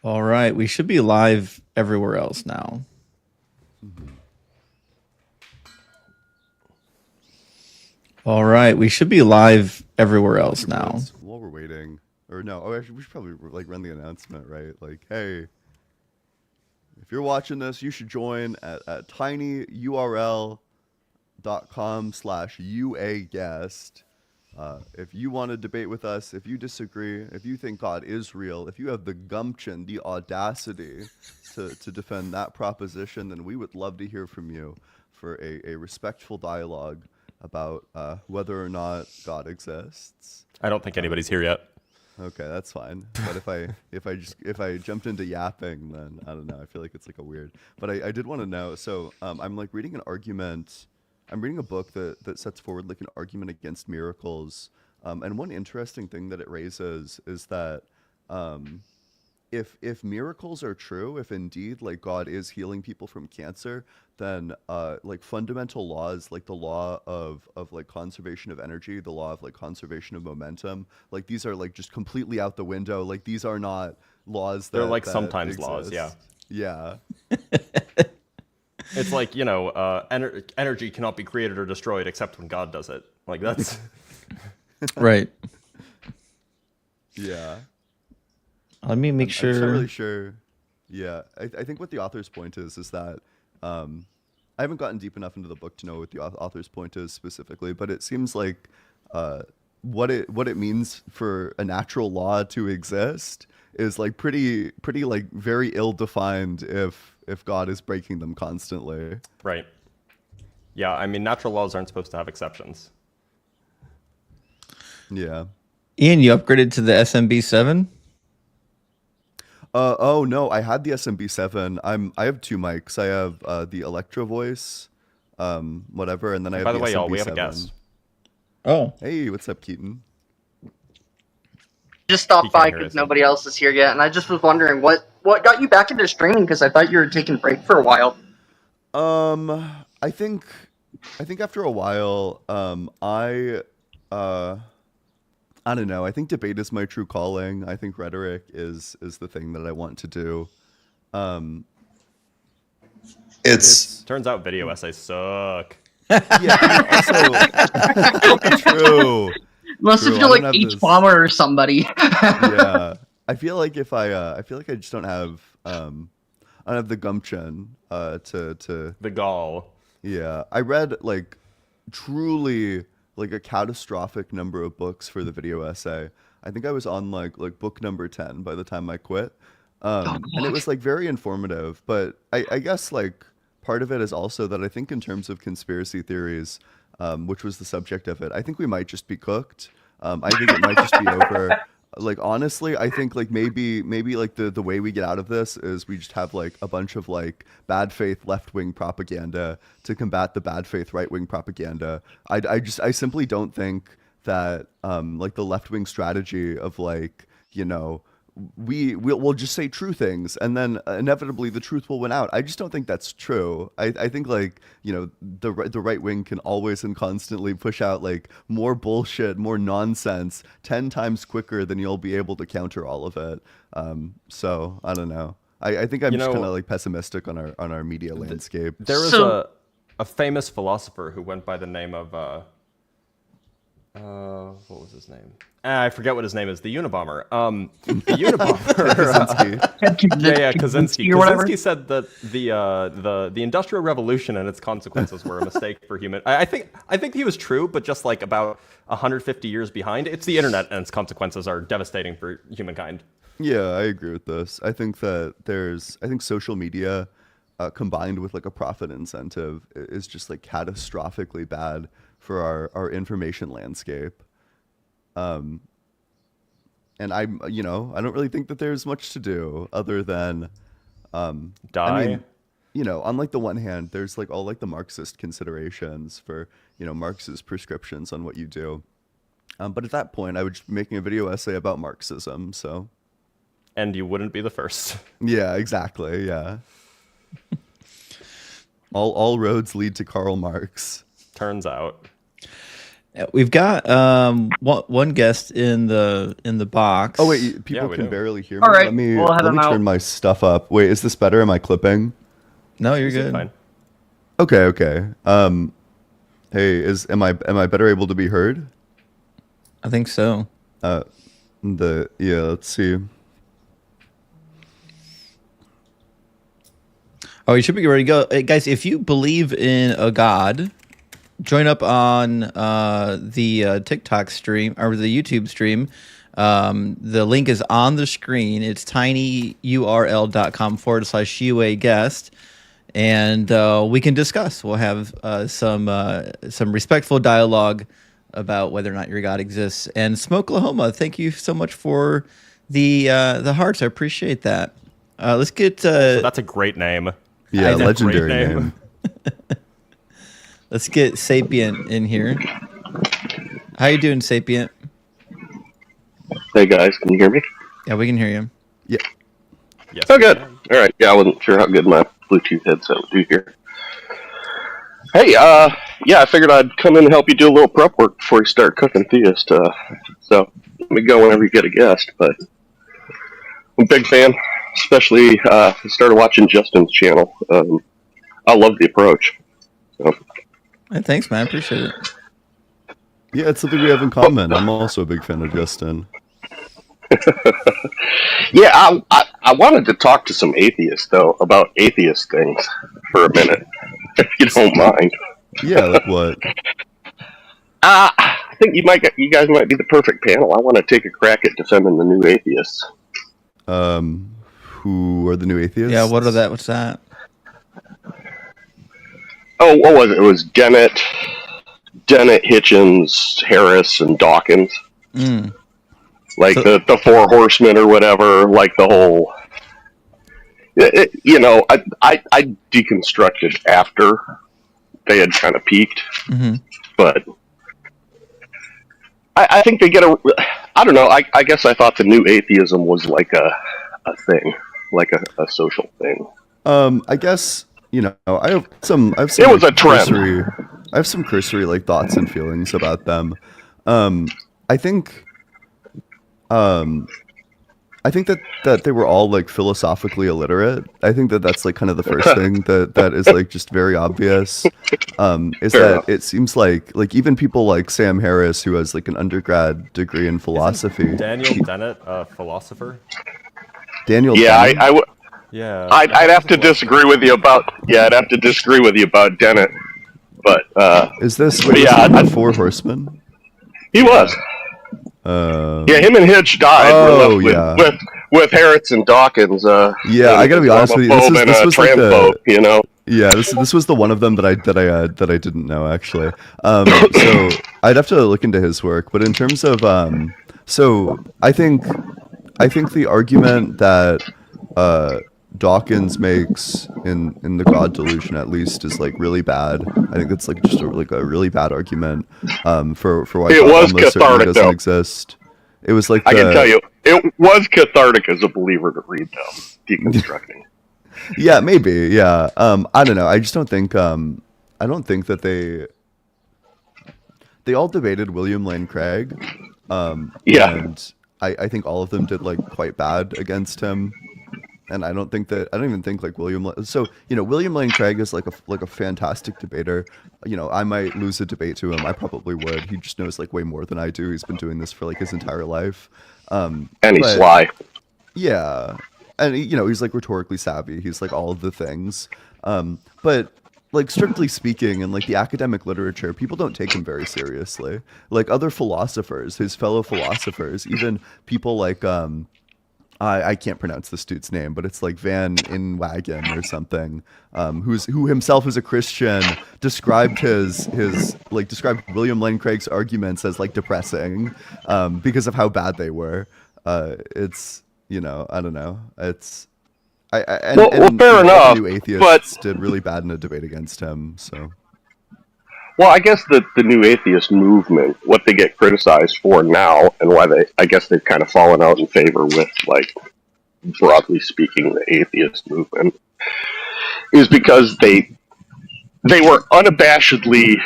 All right, we should be live everywhere else now. All right, we should be live everywhere else now. While we're waiting, or no, actually, we should probably like run the announcement, right? Like, hey, if you're watching this, you should join at tinyurl.com/uaguest. If you want to debate with us, if you disagree, if you think God is real, if you have the gumption, the audacity to defend that proposition, then we would love to hear from you for a respectful dialogue about whether or not God exists. I don't think anybody's here yet. Okay, that's fine. But if I jumped into yapping, then I don't know. I feel like it's like a weird. But I did want to know. So I'm like reading an argument. I'm reading a book that sets forward like an argument against miracles. And one interesting thing that it raises is that if miracles are true, if indeed like God is healing people from cancer, then like fundamental laws like the law of like conservation of energy, the law of like conservation of momentum, like these are like just completely out the window. Like these are not laws that They're like that sometimes exist. laws, yeah. Yeah. It's like, energy cannot be created or destroyed except when God does it. Like that's Right. Yeah. Let me make I'm sure. just not really sure. Yeah, I think what the author's point is that I haven't gotten deep enough into the book to know what the author's point is specifically, but it seems like what it means for a natural law to exist is like pretty like very ill defined if God is breaking them constantly. right. Yeah, I mean natural laws aren't supposed to have exceptions. Yeah. Ian, you upgraded to the SMB7? Oh no, I had the SMB7. I have two mics. I have the Electro Voice, whatever, and then I have By the the way, y'all, SMB7. we have a guest. Oh. Hey, what's up, Keaton? Just stopped He by can't hear because us. nobody else is here yet, and I just was wondering what got you back into streaming, because I thought you were taking a break for a while. I think after a while, I don't know. I think debate is my true calling. I think rhetoric is the thing that I want to do. It's Turns out video essays suck. yeah. Also, true. Unless True, if I you're don't like have H this- bomber or somebody. Yeah, I feel like I feel like I just don't have the gumption to The gall. yeah. I read like truly like a catastrophic number of books for the video essay. I think I was on like book number 10 by the time I quit. And it was like very informative, but I guess like part of it is also that I think in terms of conspiracy theories, which was the subject of it, I think we might just be cooked. I think it might just be over. Like honestly, I think like maybe like the way we get out of this is we just have like a bunch of like bad faith left wing propaganda to combat the bad faith right wing propaganda. I simply don't think that like the left wing strategy of like we'll just say true things and then inevitably the truth will win out. I just don't think that's true. I think like the right wing can always and constantly push out like more bullshit, more nonsense 10 times quicker than you'll be able to counter all of it. So I don't know. I think I'm just kind of like pessimistic on our media landscape. There was So- a famous philosopher who went by the name of what was his name? I forget what his name is. The Unabomber. The Unabomber. Yeah, Kaczynski. or whatever. Kaczynski said that the Industrial Revolution and its consequences were a mistake for human. I think he was true, but just like about 150 years behind. It's the internet and its consequences are devastating for humankind. Yeah, I agree with this. I think that I think social media combined with like a profit incentive is just like catastrophically bad for our information landscape. And I don't really think that there's much to do other than Die. I mean, on like the one hand, there's like all like the Marxist considerations for, Marxist prescriptions on what you do. But at that point, I would just be making a video essay about Marxism. So And you wouldn't be the first. yeah, exactly. Yeah. all roads lead to Karl Marx. Turns out. We've got one guest in the box. Oh wait, people we can do. barely hear me. All right, Let me we'll head let me on turn out. my stuff up. Wait, is this better? Am I clipping? No, you're You seem good. fine. Okay. Hey, am I better able to be heard? I think so. Let's see. Oh, you should be ready to go, hey, guys. If you believe in a god, join up on the TikTok stream or the YouTube stream. The link is on the screen. It's tinyurl.com/UA guest, and we can discuss. We'll have some respectful dialogue about whether or not your God exists. And Smokelahoma, thank you so much for the hearts. I appreciate that. Let's get. So that's a great name. Yeah, know. legendary Great name. name. Let's get Sapient in here. How you doing, Sapient? Hey guys, can you hear me? Yeah, we can hear you. Yeah. Yes. Oh, we good. can. All right. Yeah, I wasn't sure how good my Bluetooth headset would do here. Hey, yeah, I figured I'd come in and help you do a little prep work before you start cooking Theist. So let me go whenever you get a guest. But I'm a big fan, especially started watching Justin's channel. I love the approach. So. Hey, thanks, man. I appreciate it. Yeah, it's something we have in common. I'm also a big fan of Justin. Yeah, I wanted to talk to some atheists though about atheist things for a minute, if you don't mind. Yeah, like what? I think you guys might be the perfect panel. I want to take a crack at defending the new atheists. Who are the new atheists? Yeah, what are that? What's that? Oh, what was it? It was Dennett, Hitchens, Harris, and Dawkins. Mm. Like So- the four horsemen or whatever. Like the whole. I deconstructed after they had kind of peaked, but I think they get a. I don't know. I guess I thought the new atheism was like a thing, like a social thing. I guess I have some. It was a trend. I have some cursory like thoughts and feelings about them. I think that they were all like philosophically illiterate. I think that that's like kind of the first thing that is like just very obvious. Is Fair that enough. it seems like even people like Sam Harris, who has like an undergrad degree in philosophy. Daniel Dennett, philosopher. Daniel. Yeah, Dennett? Yeah. I'd have to disagree with you about. Yeah, I'd have to disagree with you about Dennett, but Is this yeah, the Four Horsemen? he was. Yeah, him and Hitch died. Oh, We're left with Harris and Dawkins. Yeah, I gotta be honest with you. This was like transphobe, you know. Yeah, this was the one of them that I didn't know actually. So I'd have to look into his work. But in terms of so I think the argument that Dawkins makes in the God Delusion at least is like really bad. I think that's like just a really bad argument for why It God was almost certainly cathartic, doesn't though. exist. It was like I can tell you, it was cathartic as a believer to read, though. Deconstructing. Yeah, maybe. Yeah. I don't know. I just don't think. I don't think that they all debated William Lane Craig. Yeah. And I think all of them did like quite bad against him. And I don't even think like William Lane Craig is like a fantastic debater. I might lose a debate to him. I probably would. He just knows like way more than I do. He's been doing this for like his entire life. And he's but- sly. Yeah. And he's like rhetorically savvy. He's like all of the things. But like strictly speaking, in like the academic literature, people don't take him very seriously. Like other philosophers, his fellow philosophers, even people like I can't pronounce this dude's name, but it's like Van Inwagen or something, who himself is a Christian, described described William Lane Craig's arguments as like depressing, because of how bad they were. It's I don't know. It's Well, fair all the enough, new atheists but- did really bad in a debate against him. So Well, I guess the new atheist movement, what they get criticized for now, and why they've kind of fallen out in favor with, like, broadly speaking, the atheist movement, is because they were unabashedly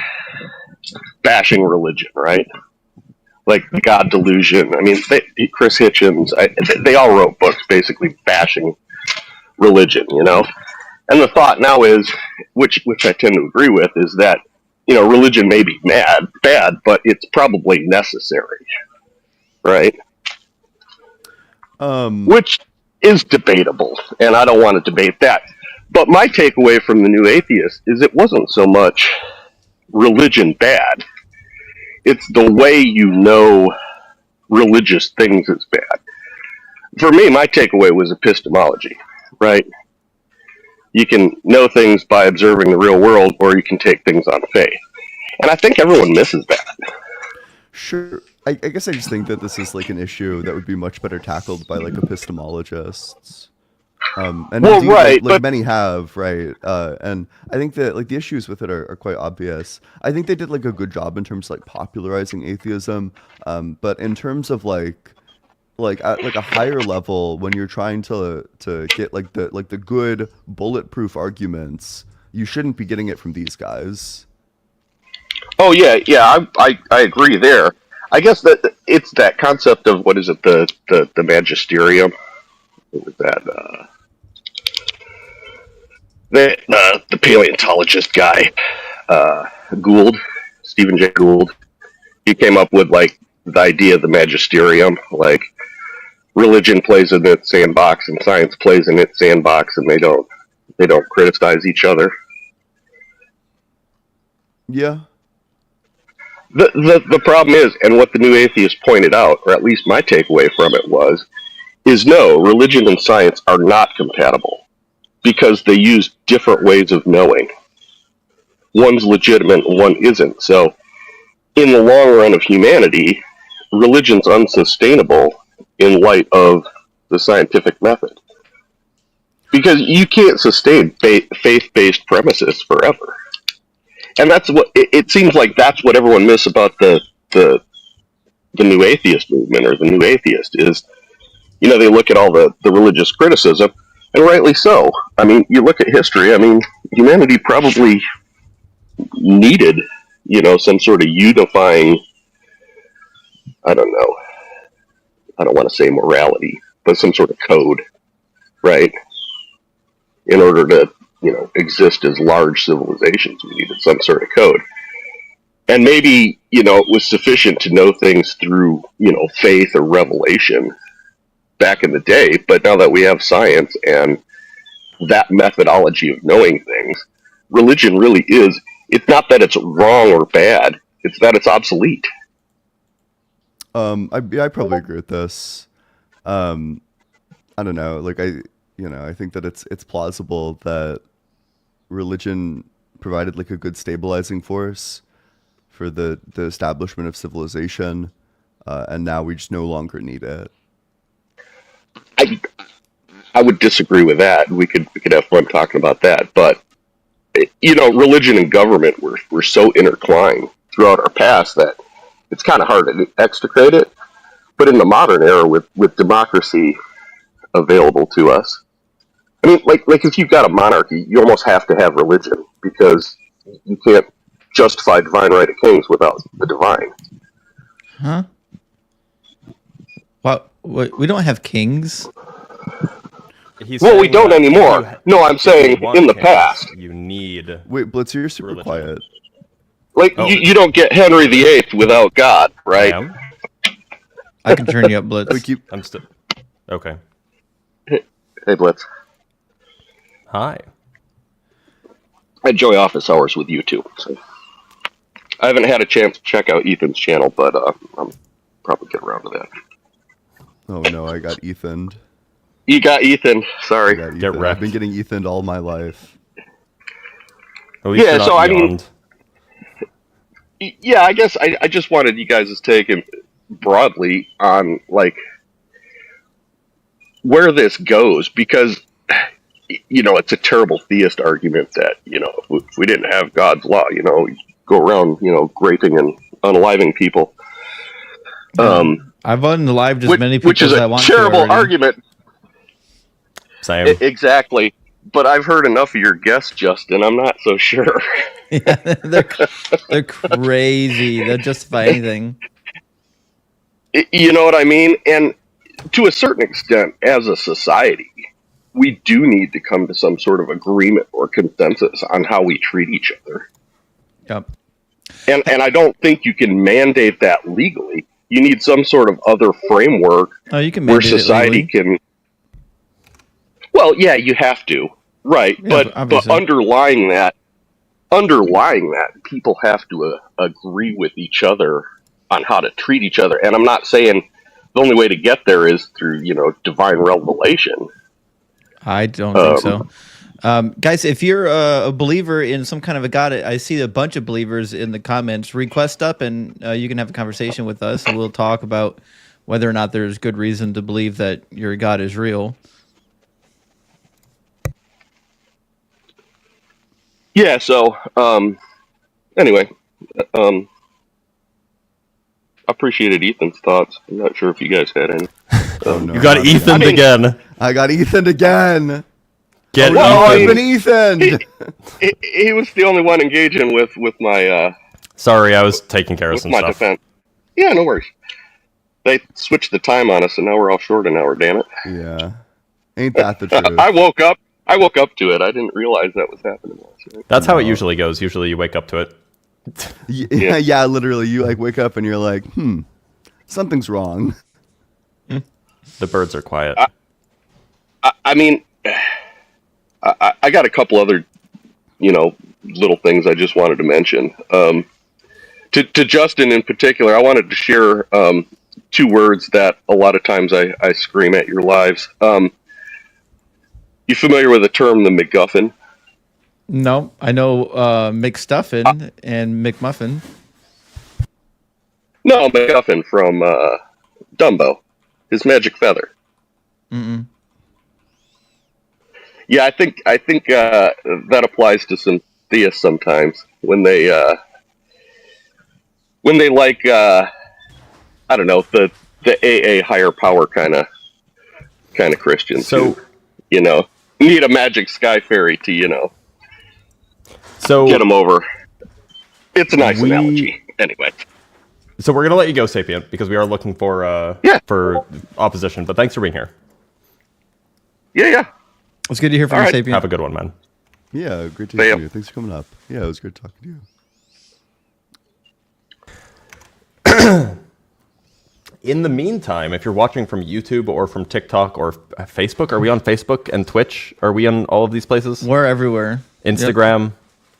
bashing religion, right? Like the God Delusion. I mean, Chris Hitchens, they all wrote books basically bashing religion, you know? And the thought now is, which I tend to agree with, is that, you know, religion may be bad, but it's probably necessary, right? Which is debatable, and I don't want to debate that. But my takeaway from the New Atheist is it wasn't so much religion bad. It's the way you know religious things is bad. For me, my takeaway was epistemology, right? You can know things by observing the real world, or you can take things on faith. And I think everyone misses that. Sure. I guess I just think that this is like an issue that would be much better tackled by like epistemologists. And well, indeed, right, like but many have, right? And I think that like the issues with it are quite obvious. I think they did like a good job in terms of like popularizing atheism. But in terms of like at like a higher level, when you're trying to get like the good bulletproof arguments, you shouldn't be getting it from these guys. oh yeah, I agree there. I guess that it's that concept of what is it, the magisterium? What was that? The paleontologist guy, Gould, Stephen Jay Gould. He came up with like the idea of the magisterium, like religion plays in its sandbox and science plays in its sandbox, and they don't criticize each other. Yeah. The problem is, and what the New Atheist pointed out, or at least my takeaway from it is no, religion and science are not compatible because they use different ways of knowing. One's legitimate and one isn't. So, in the long run of humanity, religion's unsustainable in light of the scientific method. Because you can't sustain faith-based premises forever. And that's what it seems like. That's what everyone misses about the New Atheist movement or the New Atheist is. You know, they look at all the religious criticism, and rightly so. I mean, you look at history. I mean, humanity probably needed, you know, some sort of unifying. I don't know. I don't want to say morality, but some sort of code, right? In order to, you know, exist as large civilizations, we needed some sort of code. And maybe, you know, it was sufficient to know things through, you know, faith or revelation back in the day, but now that we have science and that methodology of knowing things, religion really is, it's not that it's wrong or bad, it's that it's obsolete. I probably agree with this. I don't know, like I think that it's plausible that religion provided like a good stabilizing force for the establishment of civilization, and now we just no longer need it. I would disagree with that. We could have fun talking about that, but you know, religion and government were so intertwined throughout our past that it's kind of hard to extricate it. But in the modern era, with democracy available to us, I mean, like if you've got a monarchy, you almost have to have religion because you can't justify divine right of kings without the divine. Huh? What? We don't have kings. Well, we don't anymore. No, I'm saying in the past. You need. Wait, Blitz, you're super religion. quiet. Like, you don't get Henry VIII without God, right? I can turn you up, Blitz. I'm still. Okay. Hey, Blitz. Hi. I enjoy office hours with you, too. So. I haven't had a chance to check out Ethan's channel, but I'm probably get around to that. Oh, no, I got Ethaned. You got Ethan. Sorry. Get wrecked. I've been getting Ethaned all my life. Yeah, so I mean, yeah, I guess I just wanted you guys' take broadly on like where this goes, because you know it's a terrible theist argument that, you know, if we didn't have God's law, you know, go around, you know, raping and unaliving people. I've unalived as many people as I want to. Which is a terrible argument. Same. Exactly. But I've heard enough of your guests, Justin. I'm not so sure. Yeah, they're crazy. They'll justify anything. You know what I mean? And to a certain extent, as a society, we do need to come to some sort of agreement or consensus on how we treat each other. Yep. And I don't think you can mandate that legally. You need some sort of other framework Oh, you can where mandate it society legally. can. Well, yeah, you have to, right? Yeah, but obviously. underlying that, people have to agree with each other on how to treat each other. And I'm not saying the only way to get there is through divine revelation. I don't think so. Guys, if you're a believer in some kind of a God, I see a bunch of believers in the comments. Request up and you can have a conversation with us and we'll talk about whether or not there's good reason to believe that your God is real. Yeah, so anyway, appreciated Ethan's thoughts. I'm not sure if you guys had any. Oh, no, You got not me. Ethan again. I got Ethan again. Get Well, Ethan. Been Ethan. He was the only one engaging with my Sorry, I was taking care of with some my stuff. defense. Yeah, no worries. They switched the time on us, and now we're all short an hour. Damn it! Yeah, ain't that the truth? I woke up to it. I didn't realize that was happening last night. That's how it usually goes. Usually you wake up to it. Yeah, literally, you like wake up and you're like, something's wrong. The birds are quiet. I mean, I got a couple other, little things I just wanted to mention. To Justin in particular, I wanted to share two words that a lot of times I scream at your lives. You familiar with the term the MacGuffin? No, I know McStuffin and McMuffin. No, MacGuffin from Dumbo, his magic feather. Mm-mm. Yeah, I think that applies to some theists sometimes when they like I don't know, the AA higher power kind of Christians. So who, need a magic sky fairy to So get them over. It's a nice analogy, anyway. So we're gonna let you go, Sapient, because we are looking for for opposition. But thanks for being here. Yeah. It's good to hear from All you, right. Sapient. Have a good one, man. Yeah, great to See hear ya. from you. Thanks for coming up. Yeah, it was good talking to you. In the meantime, if you're watching from YouTube or from TikTok or Facebook, are we on Facebook and Twitch? Are we on all of these places? We're everywhere. Instagram.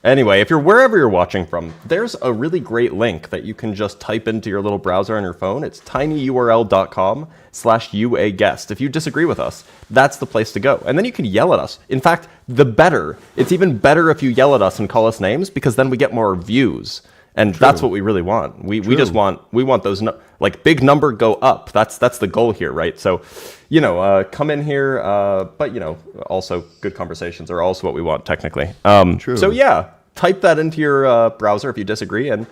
Anyway, if you're wherever you're watching from, there's a really great link that you can just type into your little browser on your phone. It's tinyurl.com/uaguest. If you disagree with us, that's the place to go. And then you can yell at us. In fact, the better. It's even better if you yell at us and call us names because then we get more views. And that's what we really want. We just want those like big number go up. That's the goal here, right? So, come in here, but also good conversations are also what we want technically. True. So yeah, type that into your browser if you disagree and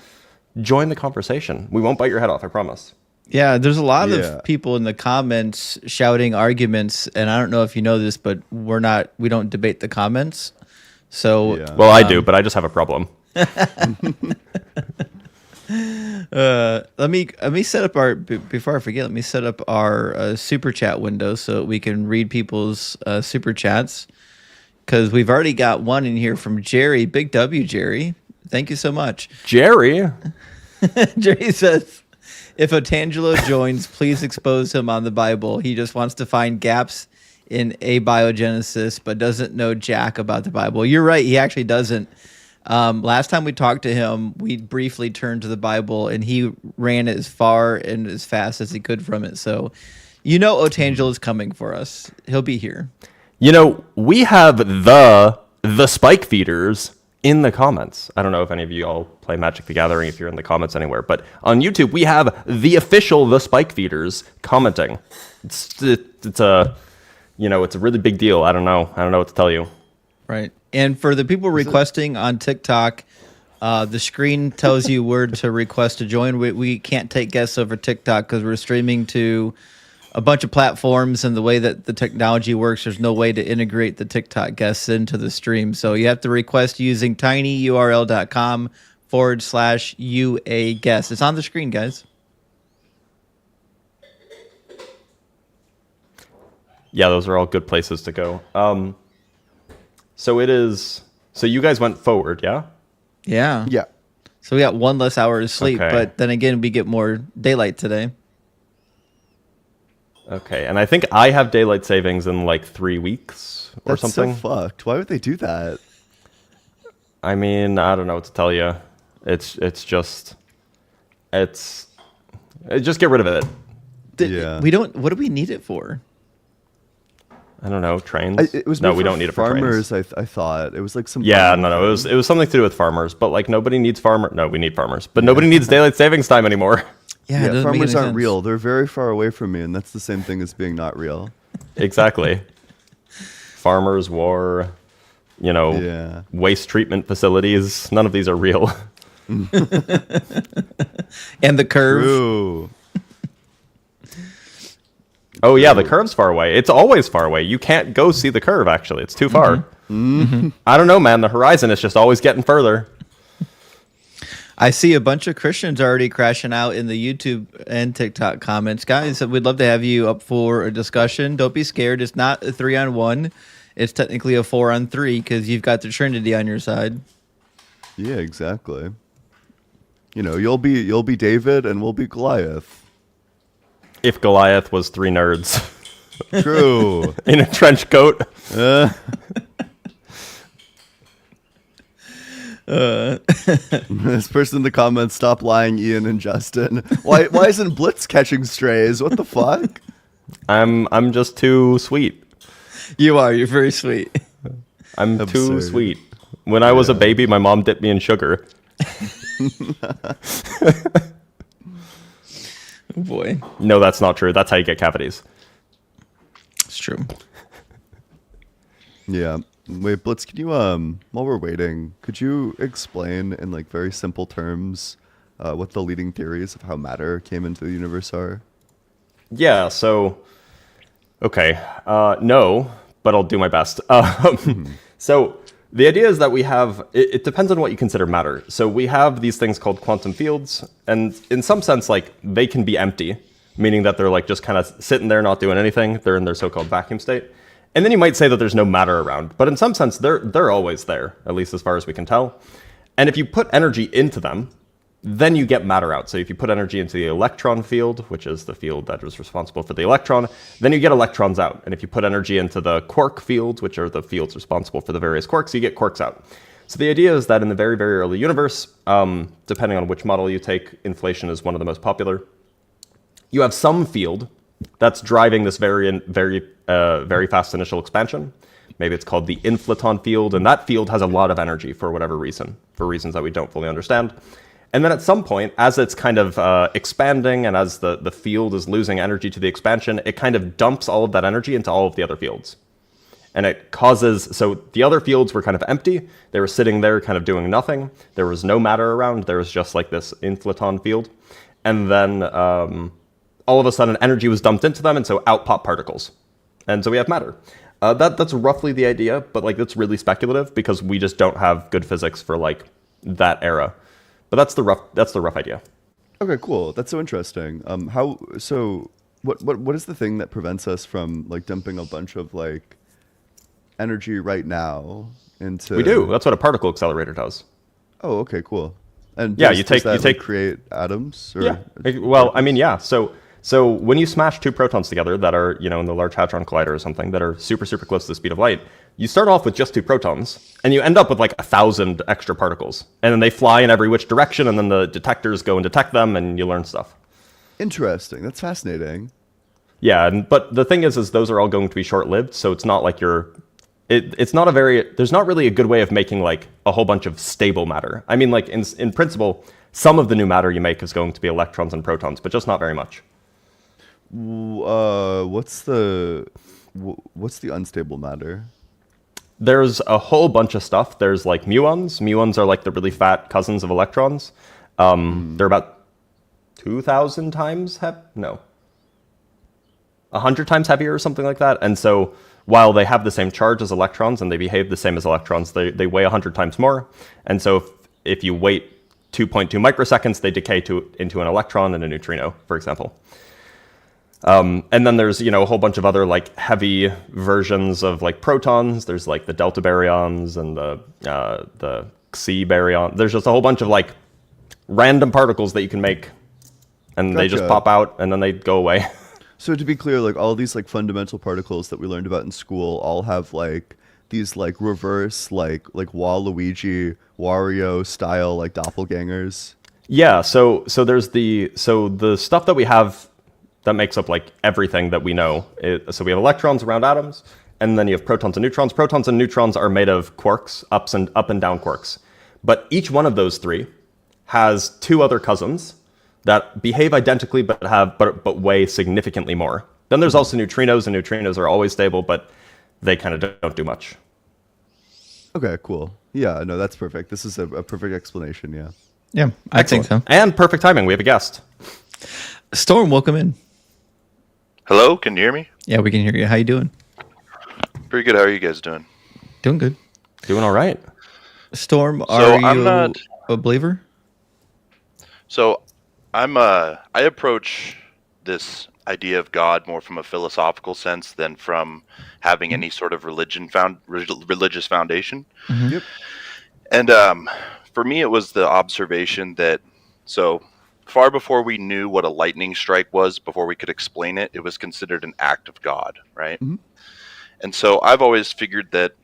join the conversation. We won't bite your head off, I promise. Yeah, there's a lot Yeah. of people in the comments shouting arguments, and I don't know if you know this, but we don't debate the comments. So Yeah. Well, I do, but I just have a problem. let me set up before I forget. Let me set up our super chat window so we can read people's super chats because we've already got one in here from Jerry. Big W, Jerry. Thank you so much. Jerry. Jerry says, "If Otangelo joins, please expose him on the Bible. He just wants to find gaps in abiogenesis, but doesn't know jack about the Bible." You're right. He actually doesn't. Last time we talked to him, we briefly turned to the Bible, and he ran as far and as fast as he could from it. So, Otangelo is coming for us. He'll be here. We have the spike feeders in the comments. I don't know if any of you all play Magic the Gathering if you're in the comments anywhere, but on YouTube we have the official the spike feeders commenting. It's a really big deal. I don't know what to tell you. Right. And for the people requesting on TikTok, the screen tells you where to request to join. We can't take guests over TikTok because we're streaming to a bunch of platforms and the way that the technology works, there's no way to integrate the TikTok guests into the stream. So you have to request using tinyurl.com/UA guest. It's on the screen, guys. Yeah, those are all good places to go. So it is. So you guys went forward, yeah? Yeah. Yeah. So we got one less hour of sleep, Okay. but then again, we get more daylight today. Okay, and I think I have daylight savings in like 3 weeks or That's something. so fucked. Why would they do that? I mean, I don't know what to tell you. It's just get rid of it. Yeah. We don't. What do we need it for? I don't know, trains. It was no, made we for don't need it for farmers. trains. I thought it was like some. Yeah, farming no, thing. it was something to do with farmers, but like nobody needs farmer. No, we need farmers, but nobody needs daylight savings time anymore. Yeah, it Yeah, doesn't make farmers any aren't sense. real. They're very far away from me, and that's the same thing as being not real. Exactly. Farmers, war, Yeah. waste treatment facilities. None of these are real. And the curve. True. Oh yeah, the curve's far away. It's always far away. You can't go see the curve. Actually, it's too far. I don't know, man. The horizon is just always getting further. I see a bunch of Christians already crashing out in the YouTube and TikTok comments. Guys, we'd love to have you up for a discussion. Don't be scared. It's not a 3-on-1. It's technically a 4-on-3 because you've got the Trinity on your side. Yeah, exactly. You'll be David, and we'll be Goliath. If Goliath was 3 nerds True. in a trench coat. This person in the comments, stop lying, Ian and Justin. Why isn't Blitz catching strays? What the fuck? I'm just too sweet. You are. You're very sweet. I'm too Absurd. sweet. When I was a baby, my mom dipped me in sugar. Oh boy. No, that's not true. That's how you get cavities. It's true. Yeah. Wait, Blitz, can you while we're waiting, could you explain in like very simple terms what the leading theories of how matter came into the universe are? Yeah, so okay. No, but I'll do my best. So the idea is that we have, it depends on what you consider matter. So we have these things called quantum fields, and in some sense, like, they can be empty, meaning that they're like just kind of sitting there not doing anything. They're in their so-called vacuum state. And then you might say that there's no matter around, but in some sense, they're always there, at least as far as we can tell. And if you put energy into them, then you get matter out. So if you put energy into the electron field, which is the field that is responsible for the electron, then you get electrons out. And if you put energy into the quark fields, which are the fields responsible for the various quarks, you get quarks out. So the idea is that in the very, very early universe, depending on which model you take, inflation is one of the most popular. You have some field that's driving this very fast initial expansion. Maybe it's called the inflaton field, and that field has a lot of energy for whatever reason, for reasons that we don't fully understand. And then at some point, as it's kind of expanding and as the field is losing energy to the expansion, it kind of dumps all of that energy into all of the other fields. And it causes, so the other fields were kind of empty. They were sitting there kind of doing nothing. There was no matter around. There was just like this inflaton field. And then all of a sudden energy was dumped into them, and so out pop particles. And so we have matter. That's roughly the idea, but like that's really speculative because we just don't have good physics for like that era. But that's the rough idea. Okay, cool. That's so interesting. What is the thing that prevents us from like dumping a bunch of like energy right now into? We do. That's what a particle accelerator does. Oh, okay, cool. And Yeah, does you take like, create atoms? Or Yeah. Well, I mean, yeah. So when you smash 2 protons together that are, in the Large Hadron Collider or something, that are super, super close to the speed of light, you start off with just 2 protons, and you end up with like 1,000 extra particles. And then they fly in every which direction, and then the detectors go and detect them, and you learn stuff. Interesting. That's fascinating. Yeah, but the thing is those are all going to be short-lived, so it's not like there's not really a good way of making like a whole bunch of stable matter. I mean, like in principle, some of the new matter you make is going to be electrons and protons, but just not very much. What's the unstable matter? There's a whole bunch of stuff. There's like muons. Muons are like the really fat cousins of electrons. They're about 2,000 times no. 100 times heavier or something like that. And so while they have the same charge as electrons and they behave the same as electrons, they weigh 100 times more. And so if you wait 2.2 microseconds, they decay into an electron and a neutrino, for example. And then there's, a whole bunch of other like heavy versions of like protons. There's like the delta baryons and the Xi baryon. There's just a whole bunch of like random particles that you can make, and they just pop out and then they go away. So to be clear, like all these like fundamental particles that we learned about in school all have like these like reverse like Waluigi, Wario style like doppelgangers. Yeah, so there's the stuff that we have that makes up like everything that we know. So we have electrons around atoms, and then you have protons and neutrons. Protons and neutrons are made of quarks, up and down quarks. But each one of those three has two other cousins that behave identically but weigh significantly more. Then there's also neutrinos, and neutrinos are always stable, but they kind of don't do much. Okay, cool. Yeah, no, that's perfect. This is a perfect explanation, yeah. Yeah, I think so. And perfect timing. We have a guest. Storm, welcome in. Hello, can you hear me? Yeah, we can hear you. How you doing? Pretty good. How are you guys doing? Doing good. Doing all right. Storm, So are I'm you not- a believer? So I approach this idea of God more from a philosophical sense than from having any sort of religious foundation. Mm-hmm. Yep. And for me, it was the observation that so far before we knew what a lightning strike was, before we could explain it, it was considered an act of God, right? Mhm. And so I've always figured that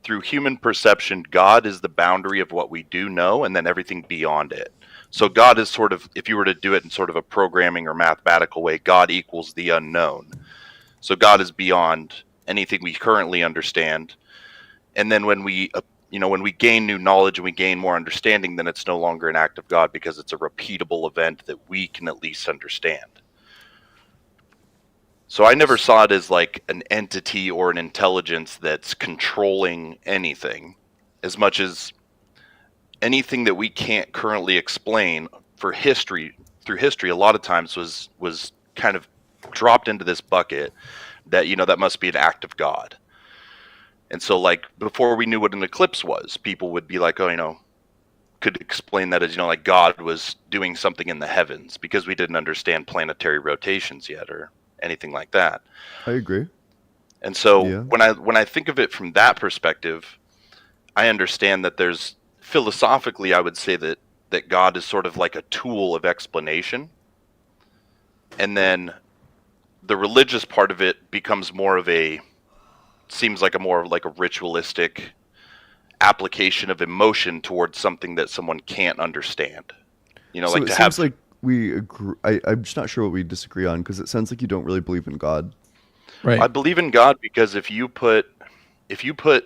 through human perception, God is the boundary of what we do know, and then everything beyond it. So God is sort of, if you were to do it in sort of a programming or mathematical way, God equals the unknown. So God is beyond anything we currently understand. And then when we gain new knowledge and we gain more understanding, then it's no longer an act of God because it's a repeatable event that we can at least understand. So I never saw it as like an entity or an intelligence that's controlling anything, as much as anything that we can't currently explain through history, a lot of times was kind of dropped into this bucket that, that must be an act of God. And so like before we knew what an eclipse was, people would be like, could explain that as, like God was doing something in the heavens because we didn't understand planetary rotations yet or anything like that. I agree. And so Yeah. when I think of it from that perspective, I understand that there's philosophically, I would say that God is sort of like a tool of explanation. And then the religious part of it becomes more of a ritualistic application of emotion towards something that someone can't understand. So like it to seems have like we agree. I'm just not sure what we disagree on because it sounds like you don't really believe in God. Right. I believe in God because if you put,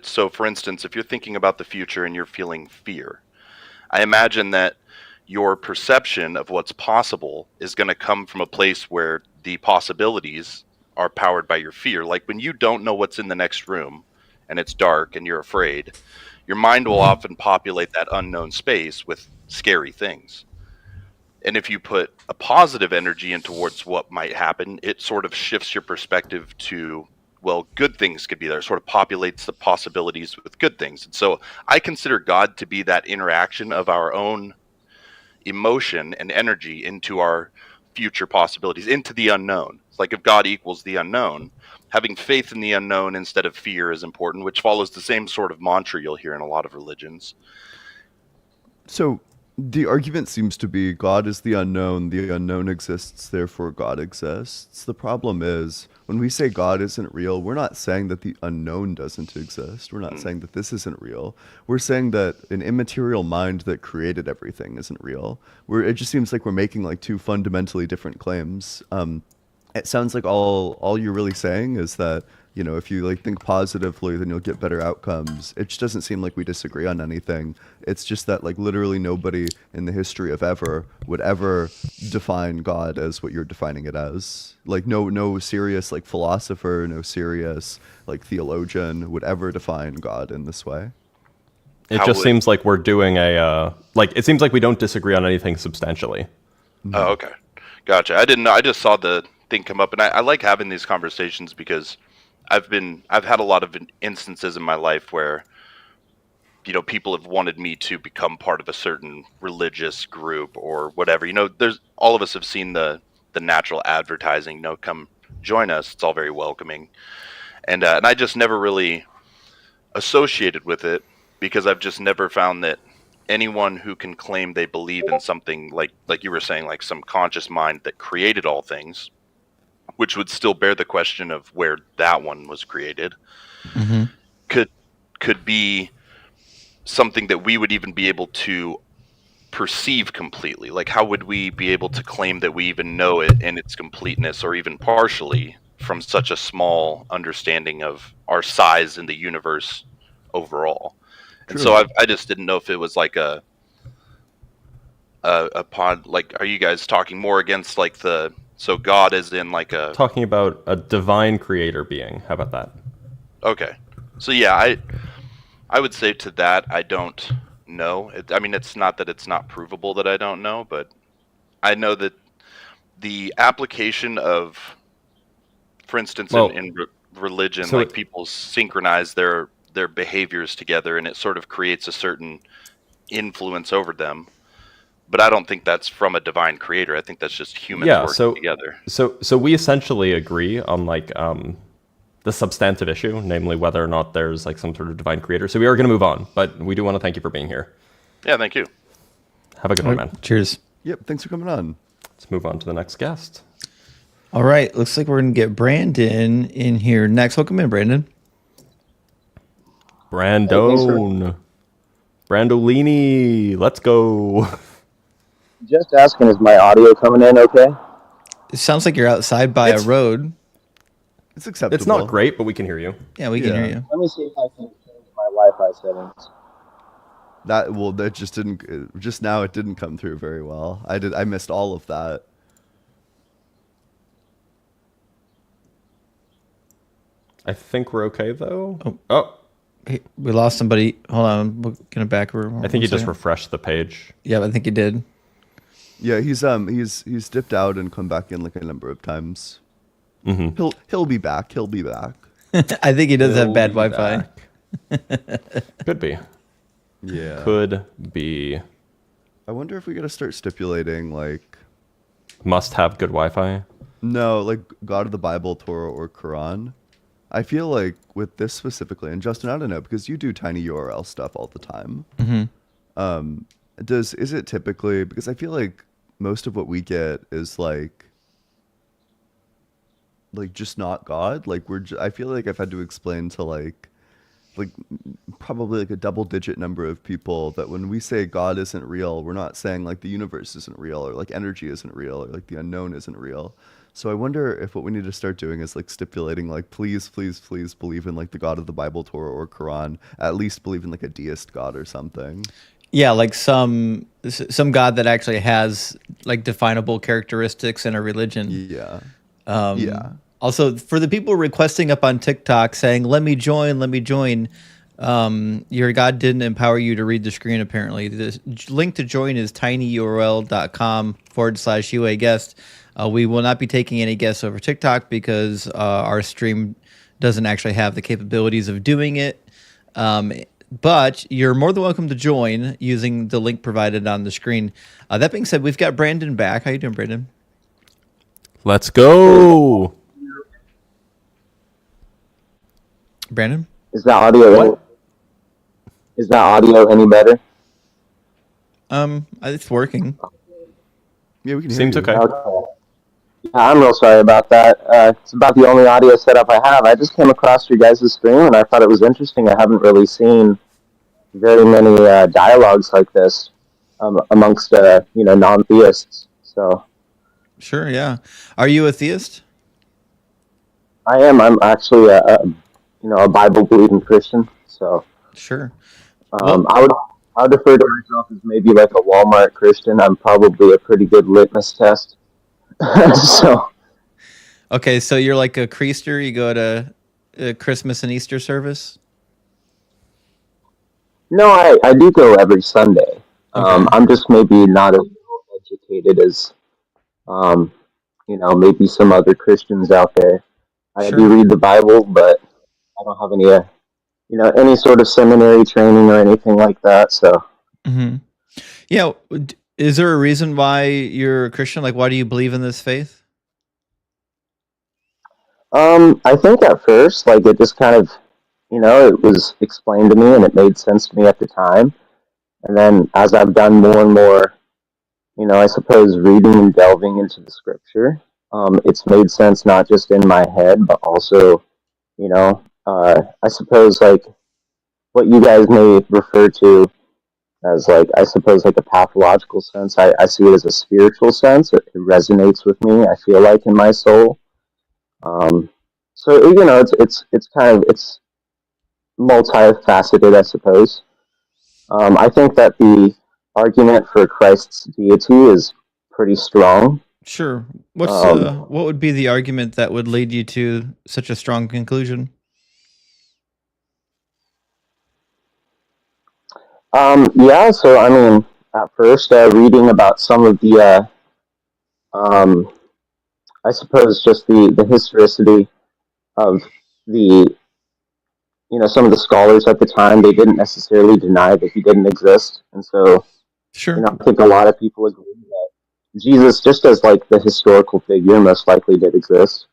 so for instance, if you're thinking about the future and you're feeling fear, I imagine that your perception of what's possible is going to come from a place where the possibilities are powered by your fear. Like when you don't know what's in the next room and it's dark and you're afraid, your mind will often populate that unknown space with scary things. And if you put a positive energy in towards what might happen, it sort of shifts your perspective to, well, good things could be there. It sort of populates the possibilities with good things. And so I consider God to be that interaction of our own emotion and energy into our future possibilities, into the unknown. It's like if God equals the unknown, having faith in the unknown instead of fear is important, which follows the same sort of mantra you'll hear in a lot of religions. So the argument seems to be God is the unknown exists, therefore God exists. The problem is when we say God isn't real, we're not saying that the unknown doesn't exist. We're not saying that this isn't real. We're saying that an immaterial mind that created everything isn't real. It just seems like we're making like two fundamentally different claims. It sounds like all you're really saying is that, if you like think positively, then you'll get better outcomes. It just doesn't seem like we disagree on anything. It's just that like literally nobody in the history of ever would ever define God as what you're defining it as. Like no serious like philosopher, no serious like theologian would ever define God in this way. It just seems like we're doing it seems like we don't disagree on anything substantially. Oh, okay. Gotcha. I didn't know. I just saw the thing come up, and I like having these conversations because I've had a lot of instances in my life where, you know, people have wanted me to become part of a certain religious group or whatever. You know, there's all of us have seen the natural advertising. You know, come join us. It's all very welcoming, and I just never really associated with it because I've just never found that anyone who can claim they believe in something like you were saying, like some conscious mind that created all things, which would still bear the question of where that one was created, could be something that we would even be able to perceive completely. Like, how would we be able to claim that we even know it in its completeness or even partially from such a small understanding of our size in the universe overall? And so I just didn't know if it was like a pod. Like, are you guys talking more against like so God is in like a Talking about a divine creator being. How about that? Okay, so yeah, I would say to that I don't know. I mean, it's not that it's not provable that I don't know, but I know that the application of, for instance, in religion, so like people synchronize their behaviors together, and it sort of creates a certain influence over them. But I don't think that's from a divine creator. I think that's just humans working together. So we essentially agree on like the substantive issue, namely whether or not there's like some sort of divine creator. So we are going to move on, but we do want to thank you for being here. Yeah, thank you. Have a good one, man. Cheers. Yep, thanks for coming on. Let's move on to the next guest. All right, looks like we're going to get Brandon in here next. Welcome in, Brandon. Brandolini, let's go. Just asking, is my audio coming in okay? It sounds like you're outside by a road. It's acceptable. It's not great, but we can hear you. Yeah, we can hear you. Let me see if I can change my Wi-Fi settings. That just didn't. Just now, it didn't come through very well. I missed all of that. I think we're okay though. Oh. Hey, we lost somebody. Hold on, we're gonna back room. I think he just refreshed the page. Yeah, I think he did. Yeah, he's dipped out and come back in like a number of times. Mm-hmm. He'll be back. He'll be back. I think he does have bad Wi-Fi. Could be. Yeah. Could be. I wonder if we gotta start stipulating like Must have good Wi-Fi. no, like God of the Bible, Torah, or Quran. I feel like with this specifically, and Justin, I don't know because you do tiny URL stuff all the time. Is it typically, because I feel like most of what we get is like just not God. Like I feel like I've had to explain to like probably like a double-digit number of people that when we say God isn't real, we're not saying like the universe isn't real or like energy isn't real or like the unknown isn't real. So I wonder if what we need to start doing is like stipulating like please believe in like the God of the Bible, Torah, or Quran. At least believe in like a deist God or something. Yeah, like some God that actually has like definable characteristics in a religion. Yeah. Yeah. Also, for the people requesting up on TikTok saying, let me join, your God didn't empower you to read the screen, apparently. The link to join is tinyurl.com/UA guest. We will not be taking any guests over TikTok because our stream doesn't actually have the capabilities of doing it. But you're more than welcome to join using the link provided on the screen. That being said, we've got Brandon back. How you doing, Brandon? Let's go. Brandon? Is that audio? Is that audio any better? It's working. Yeah, we can hear Seems you. okay. Okay. Yeah, I'm real sorry about that. It's about the only audio setup I have. I just came across your guys' stream and I thought it was interesting. I haven't really seen very many dialogues like this amongst non-theists. So Sure, yeah. Are you a theist? I am. I'm actually a Bible-believing Christian. So Sure. I would refer to myself as maybe like a Walmart Christian. I'm probably a pretty good litmus test. So Okay, so you're like a creaster. You go to Christmas and Easter service? no, I do go every Sunday. I'm just maybe not as educated as maybe some other Christians out there. I Sure. do read the Bible, but I don't have any sort of seminary training or anything like that. So, Hmm. Yeah. Is there a reason why you're a Christian? Like, why do you believe in this faith? I think at first, like, it just kind of, it was explained to me and it made sense to me at the time. And then as I've done more and more, I suppose reading and delving into the scripture, it's made sense not just in my head, but also, I suppose like what you guys may refer to as like, I suppose like a pathological sense. I see it as a spiritual sense. It resonates with me. I feel like in my soul. Um, so it's kind of it's multifaceted, I suppose. I think that the argument for Christ's deity is pretty strong. Sure. Um, What would be the argument that would lead you to such a strong conclusion? yeah, so I mean, at first, reading about some of the, um, I suppose, just the historicity of the, some of the scholars at the time, they didn't necessarily deny that he didn't exist, and so, Sure. I think a lot of people agree that Jesus, just as like the historical figure, most likely did exist.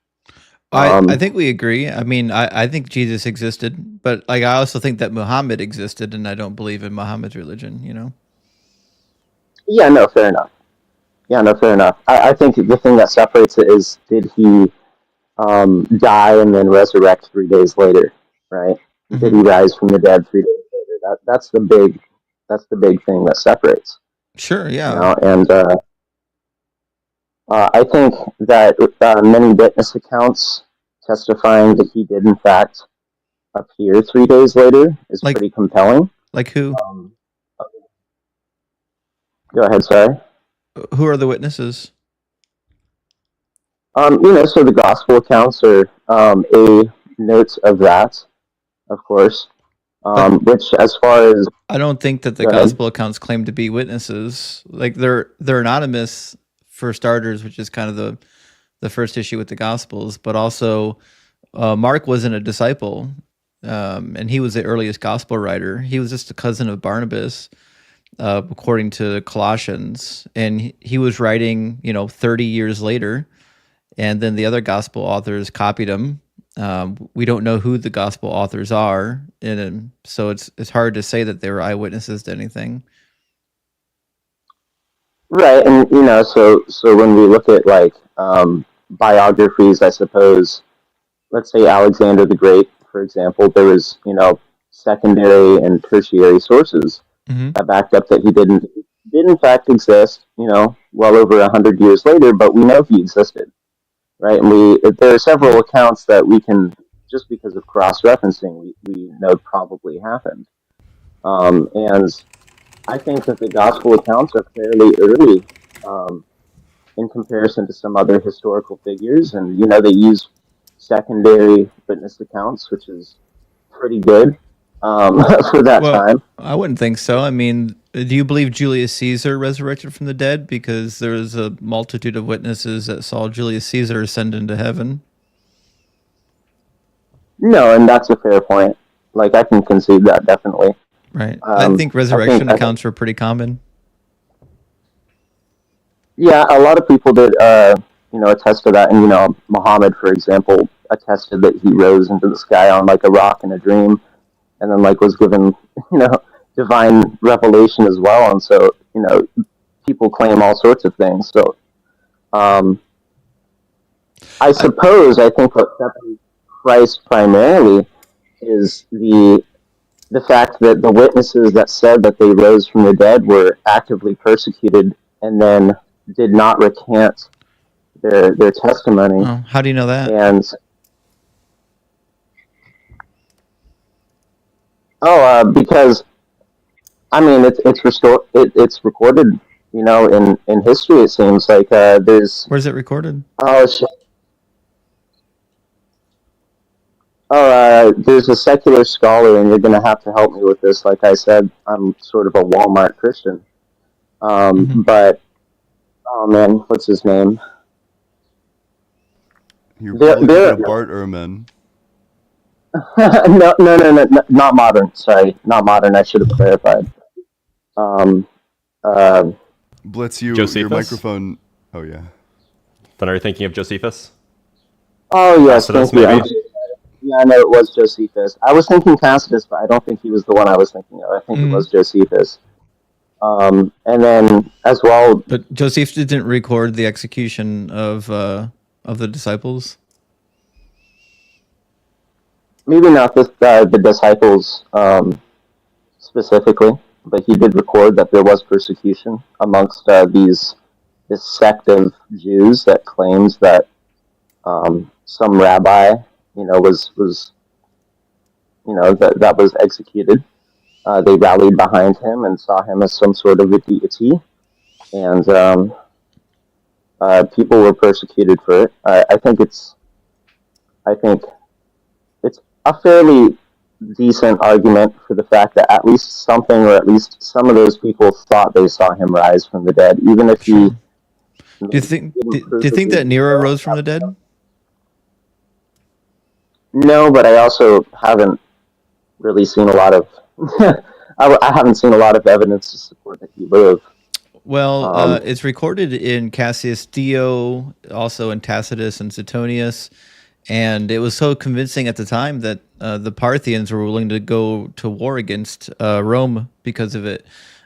I Um, think we agree. I mean, I think Jesus existed, but like I also think that Muhammad existed, and I don't believe in Muhammad's religion. You know. yeah, no, fair enough. Yeah, no, fair enough. I think the thing that separates it is, did he die and then resurrect 3 days later, right? Did Hmm. he rise from the dead 3 days later? That's the big thing that separates, Sure. Yeah. And I think that many witness accounts testifying that he did in fact appear 3 days later is Like pretty compelling. like who? Um, Go ahead, sorry. Who are the witnesses? So the gospel accounts are a note of that, of course. But Which, as far as I don't think that the go ahead. gospel accounts claim to be witnesses. Like they're anonymous for starters, which is kind of the first issue with the gospels. But also, Mark wasn't a disciple, and he was the earliest gospel writer. He was just a cousin of Barnabas, according to Colossians, and he was writing, 30 years later, and then the other gospel authors copied him. We don't know who the gospel authors are, and so it's hard to say that they were eyewitnesses to anything. Right, and so when we look at like biographies, I suppose, let's say Alexander the Great, for example, there was secondary and tertiary sources Hmm. that backed up that he did in fact exist. Well over 100 years later, but we know he existed, right? And there are several accounts that we can, just because of cross referencing, we know probably happened. And I think that the gospel accounts are fairly early. Um, in comparison to some other historical figures. And, they use secondary witness accounts, which is pretty good for that Well, time. I wouldn't think so. I mean, do you believe Julius Caesar resurrected from the dead? Because there was a multitude of witnesses that saw Julius Caesar ascend into heaven. No, and that's a fair point. Like, I can concede that, definitely. Right. I think resurrection I think, accounts were pretty common. yeah, a lot of people did, attest to that. And, Muhammad, for example, attested that he rose into the sky on, like, a rock in a dream, and then, like, was given, divine revelation as well. And so, people claim all sorts of things. So, I think what separates Christ primarily is the fact that the witnesses that said that they rose from the dead were actively persecuted and then did not recant their testimony. Oh, how do you know that? And because I mean it's recorded, in history. It seems like Where's it recorded? oh shit. There's a secular scholar, and you're going to have to help me with this. Like I said, I'm sort of a Walmart Christian. Hmm. But, oh man, what's his name? You're They're, probably they're thinking of Bart Ehrman. no, not modern. Sorry, not modern. I should have clarified. Um, uh, Blitz, your Josephus? microphone. Oh yeah. Then are you thinking of Josephus? oh yes, Tacitus, thank you. maybe? Yeah, I know it was Josephus. I was thinking Tacitus, but I don't think he was the one I was thinking of. I think it was Josephus. And then as well, But Josephus didn't record the execution of the disciples. maybe not the disciples specifically, but he did record that there was persecution amongst this sect of Jews that claims that some rabbi, was that was executed. They rallied behind him and saw him as some sort of a deity, and people were persecuted for it. I think it's a fairly decent argument for the fact that at least something, or at least some of those people thought they saw him rise from the dead, even if he. Do you think that Nero rose from the dead? No, but I also haven't really seen a lot of. I haven't seen a lot of evidence to support that he lived. Well, it's recorded in Cassius Dio, also in Tacitus and Suetonius, and it was so convincing at the time that the Parthians were willing to go to war against Rome because of it.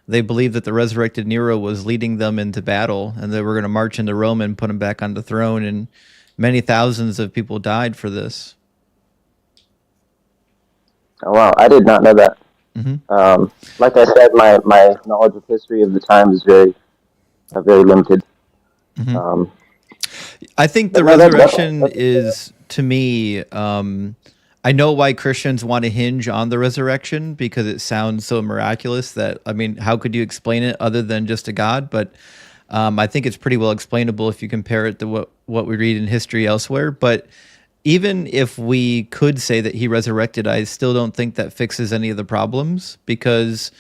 They believed that the resurrected Nero was leading them into battle, and they were going to march into Rome and put him back on the throne, and many thousands of people died for this. Oh wow, I did not know that. Mm-hmm. Like I said, my knowledge of history of the time is very limited. Mm-hmm. I think the resurrection is, to me, I know why Christians want to hinge on the resurrection because it sounds so miraculous that, I mean, how could you explain it other than just a God? But I think it's pretty well explainable if you compare it to what we read in history elsewhere. But even if we could say that he resurrected, I still don't think that fixes any of the problems because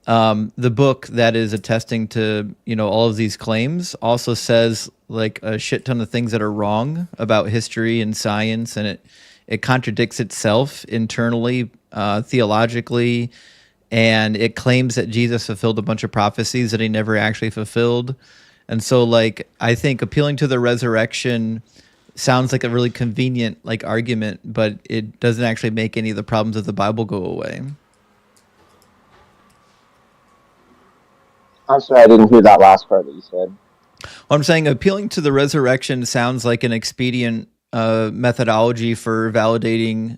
the book that is attesting to, all of these claims also says like a shit ton of things that are wrong about history and science, and it contradicts itself internally, theologically, and it claims that Jesus fulfilled a bunch of prophecies that he never actually fulfilled. And so, like, I think appealing to the resurrection sounds like a really convenient argument, but it doesn't actually make any of the problems of the Bible go away. I'm sorry, I didn't hear that last part that you said. Well, I'm saying appealing to the resurrection sounds like an expedient methodology for validating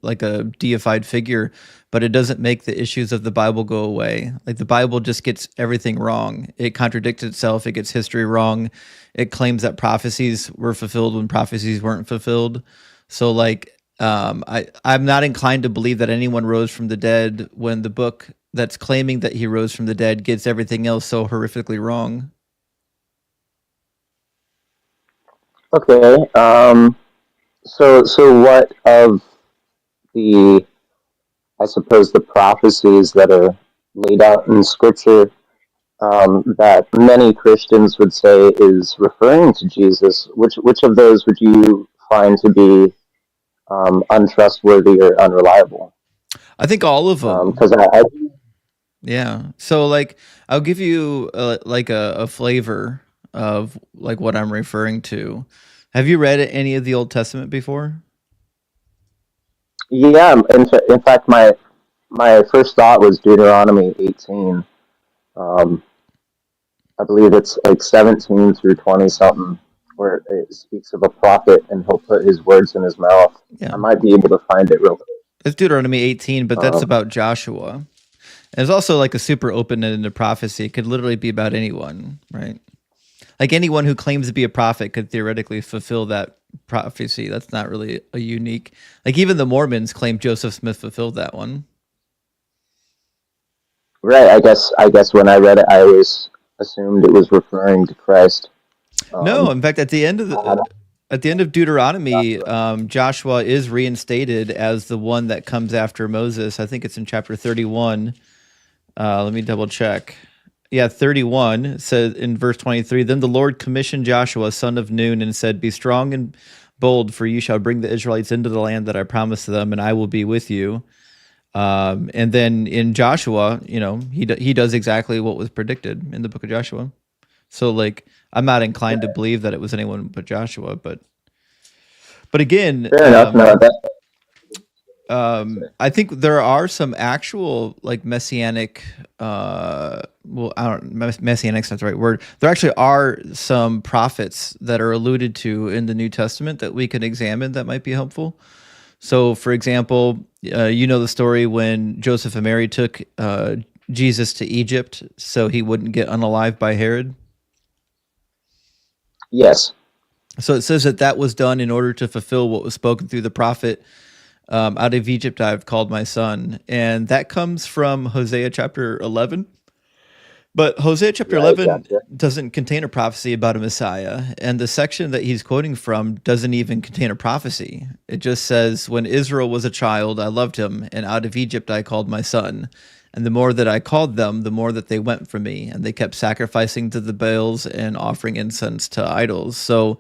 like a deified figure, but it doesn't make the issues of the Bible go away. Like the Bible just gets everything wrong. It contradicts itself. It gets history wrong. It claims that prophecies were fulfilled when prophecies weren't fulfilled. So I'm not inclined to believe that anyone rose from the dead when the book that's claiming that he rose from the dead gets everything else so horrifically wrong. Okay. So what of I suppose the prophecies that are laid out in Scripture that many Christians would say is referring to Jesus? Which of those would you find to be untrustworthy or unreliable? I think all of them. Because Yeah. So I'll give you a flavor of what I'm referring to. Have you read any of the Old Testament before? yeah, in fact, my first thought was Deuteronomy 18. I believe it's like 17 through 20 something, where it speaks of a prophet and he'll put his words in his mouth. Yeah. I might be able to find it real quick. It's Deuteronomy 18, but that's about Joshua. And it's also like a super open-ended prophecy. It could literally be about anyone, right? Like anyone who claims to be a prophet could theoretically fulfill that prophecy. That's not really a unique. Like even the Mormons claim Joseph Smith fulfilled that one. Right. I guess when I read it, I always assumed it was referring to Christ. No, in fact, at the end of Deuteronomy, Joshua is reinstated as the one that comes after Moses. I think it's in chapter 31. Let me double check. Yeah, 31 says in verse 23, then the Lord commissioned Joshua, son of Nun, and said, be strong and bold, for you shall bring the Israelites into the land that I promised to them, and I will be with you. And then in Joshua, he does exactly what was predicted in the book of Joshua. So like, I'm not inclined to believe that it was anyone but Joshua, but again, Fair enough. No, that I think there are some actual like messianic, well, I don't, messianic's not the right word. There actually are some prophets that are alluded to in the New Testament that we can examine that might be helpful. So, for example, the story when Joseph and Mary took Jesus to Egypt so he wouldn't get unalived by Herod. yes. So it says that was done in order to fulfill what was spoken through the prophet. Out of Egypt I've called my son. And that comes from Hosea chapter 11. But Hosea chapter 11 gotcha. doesn't contain a prophecy about a Messiah. And the section that he's quoting from doesn't even contain a prophecy. It just says, when Israel was a child, I loved him, and out of Egypt I called my son. And the more that I called them, the more that they went from me. And they kept sacrificing to the Baals and offering incense to idols. So,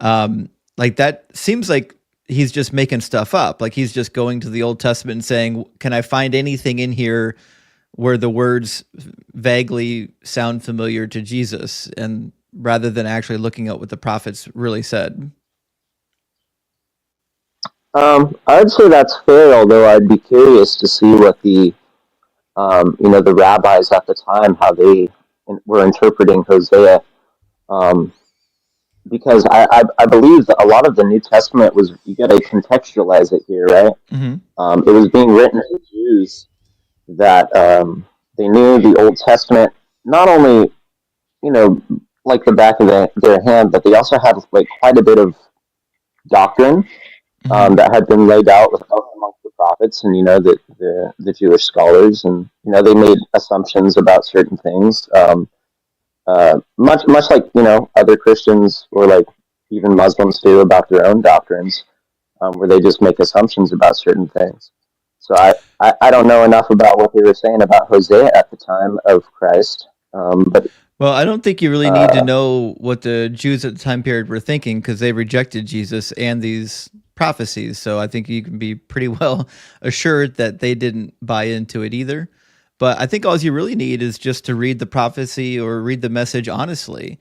like, that seems like he's just making stuff up. Like, he's just going to the Old Testament and saying, can I find anything in here where the words vaguely sound familiar to Jesus, and rather than actually looking at what the prophets really said? I'd say that's fair, although I'd be curious to see what the rabbis at the time, how they were interpreting Hosea, because I believe that a lot of the New Testament was, you got to contextualize it here, right? Mm-hmm. It was being written to Jews that they knew the Old Testament not only, like the back of their hand, but they also had like quite a bit of doctrine that had been laid out amongst the prophets and the Jewish scholars, and they made assumptions about certain things, much like other Christians or like even Muslims do about their own doctrines, where they just make assumptions about certain things. So I don't know enough about what they were saying about Hosea at the time of Christ, but well, I don't think you really need to know what the Jews at the time period were thinking, because they rejected Jesus and these prophecies. So I think you can be pretty well assured that they didn't buy into it either. But I think all you really need is just to read the prophecy or read the message honestly.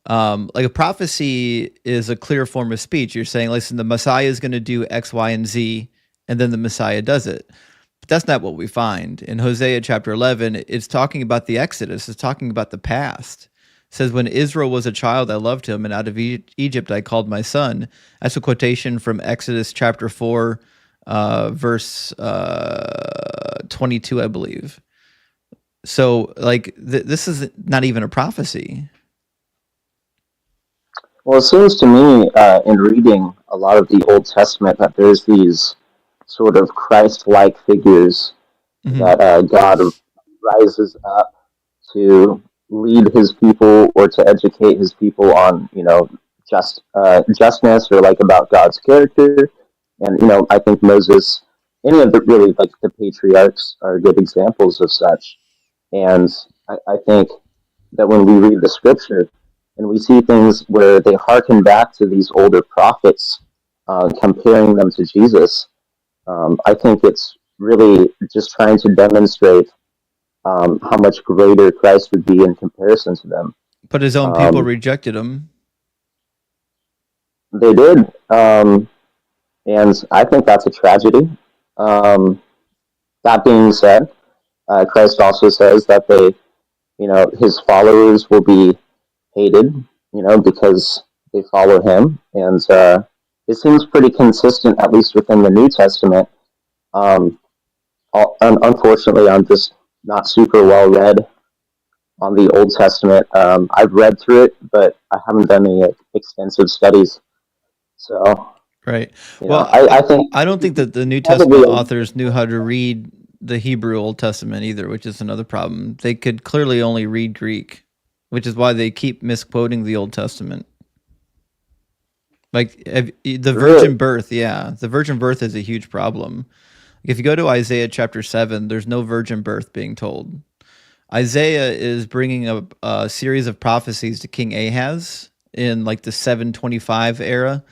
Like, a prophecy is a clear form of speech. You're saying, listen, the Messiah is going to do X, Y, and Z, and then the Messiah does it. But that's not what we find. In Hosea chapter 11, it's talking about the Exodus. It's talking about the past. It says, when Israel was a child, I loved him, and out of Egypt I called my son. That's a quotation from Exodus chapter 4, verse 22, I believe. So, like, this is not even a prophecy. well, it seems to me in reading a lot of the Old Testament that there's these sort of Christ-like figures that God rises up to lead his people or to educate his people on, justness, or like about God's character. And, I think Moses, any of the really like the patriarchs are good examples of such. And I think that when we read the scripture and we see things where they hearken back to these older prophets, comparing them to Jesus, I think it's really just trying to demonstrate how much greater Christ would be in comparison to them. But his own people rejected him. They did. And I think that's a tragedy. That being said, Christ also says that his followers will be hated, because they follow him. And it seems pretty consistent, at least within the New Testament. Unfortunately, I'm just not super well read on the Old Testament. I've read through it, but I haven't done any extensive studies. So, right. Well, I think I don't think that the New Testament authors knew how to read the Hebrew Old Testament either, which is another problem. They could clearly only read Greek, which is why they keep misquoting the Old Testament. Like the virgin birth, the virgin birth is a huge problem. If you go to Isaiah chapter 7, there's no virgin birth being told. Isaiah is bringing a series of prophecies to King Ahaz in like the 725 era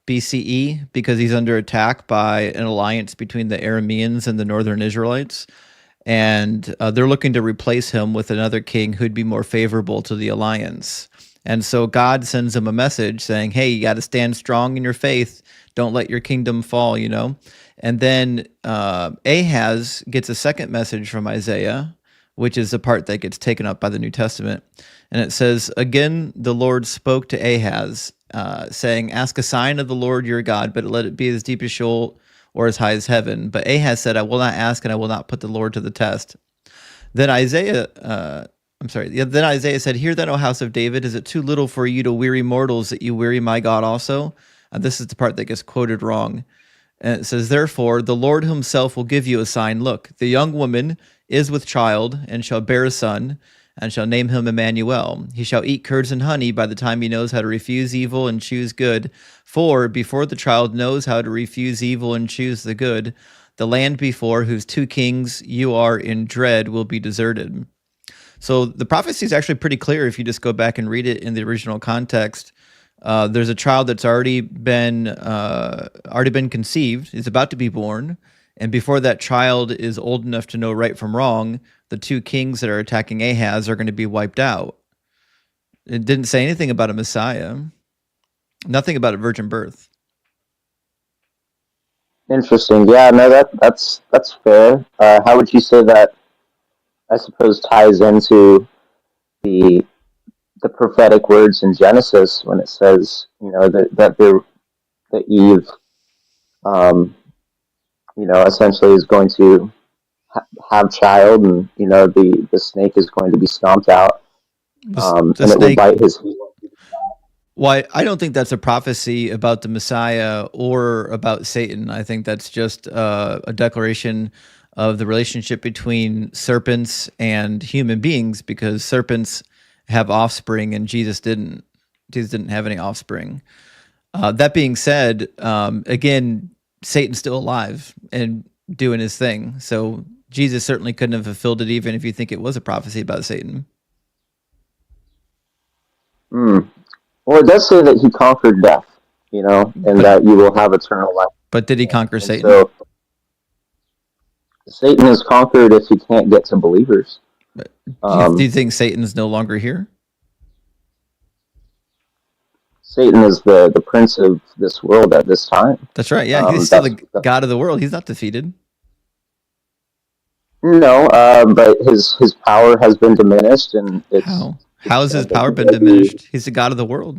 BCE because he's under attack by an alliance between the Arameans and the northern Israelites. And they're looking to replace him with another king who'd be more favorable to the alliance. And so God sends him a message saying, hey, you got to stand strong in your faith. Don't let your kingdom fall, you know? And then Ahaz gets a second message from Isaiah, which is the part that gets taken up by the New Testament. And it says, again, the Lord spoke to Ahaz, saying, ask a sign of the Lord your God, but let it be as deep as Sheol or as high as heaven. But Ahaz said, I will not ask, and I will not put the Lord to the test. Then Isaiah said, hear then, O house of David, is it too little for you to weary mortals that you weary my God also? And this is the part that gets quoted wrong. And it says, therefore, the Lord himself will give you a sign. Look, the young woman is with child and shall bear a son and shall name him Emmanuel. He shall eat curds and honey by the time he knows how to refuse evil and choose good. For before the child knows how to refuse evil and choose the good, the land before whose two kings you are in dread will be deserted. So the prophecy is actually pretty clear if you just go back and read it in the original context. There's a child that's already been conceived, is about to be born, and before that child is old enough to know right from wrong, the two kings that are attacking Ahaz are going to be wiped out. It didn't say anything about a Messiah, nothing about a virgin birth. Interesting. Yeah, no, that's fair. How would you say that, I suppose, ties into the prophetic words in Genesis when it says, you know, that Eve, you know, essentially is going to have child, and you know the snake is going to be stomped out, and it will bite his heel. Well, I don't think that's a prophecy about the Messiah or about Satan. I think that's just a declaration of the relationship between serpents and human beings, because serpents have offspring and Jesus didn't. Jesus didn't have any offspring. That being said, again, Satan's still alive and doing his thing. So Jesus certainly couldn't have fulfilled it, even if you think it was a prophecy about Satan. Well, it does say that he conquered death, you know, and that you will have eternal life. But did he conquer Satan? So Satan is conquered if he can't get to believers. Do you think Satan's no longer here? Satan is the prince of this world at this time. That's right. Yeah, he's still the god of the world. He's not defeated. No, but his power has been diminished, and it's how has his power been diminished? He's the god of the world.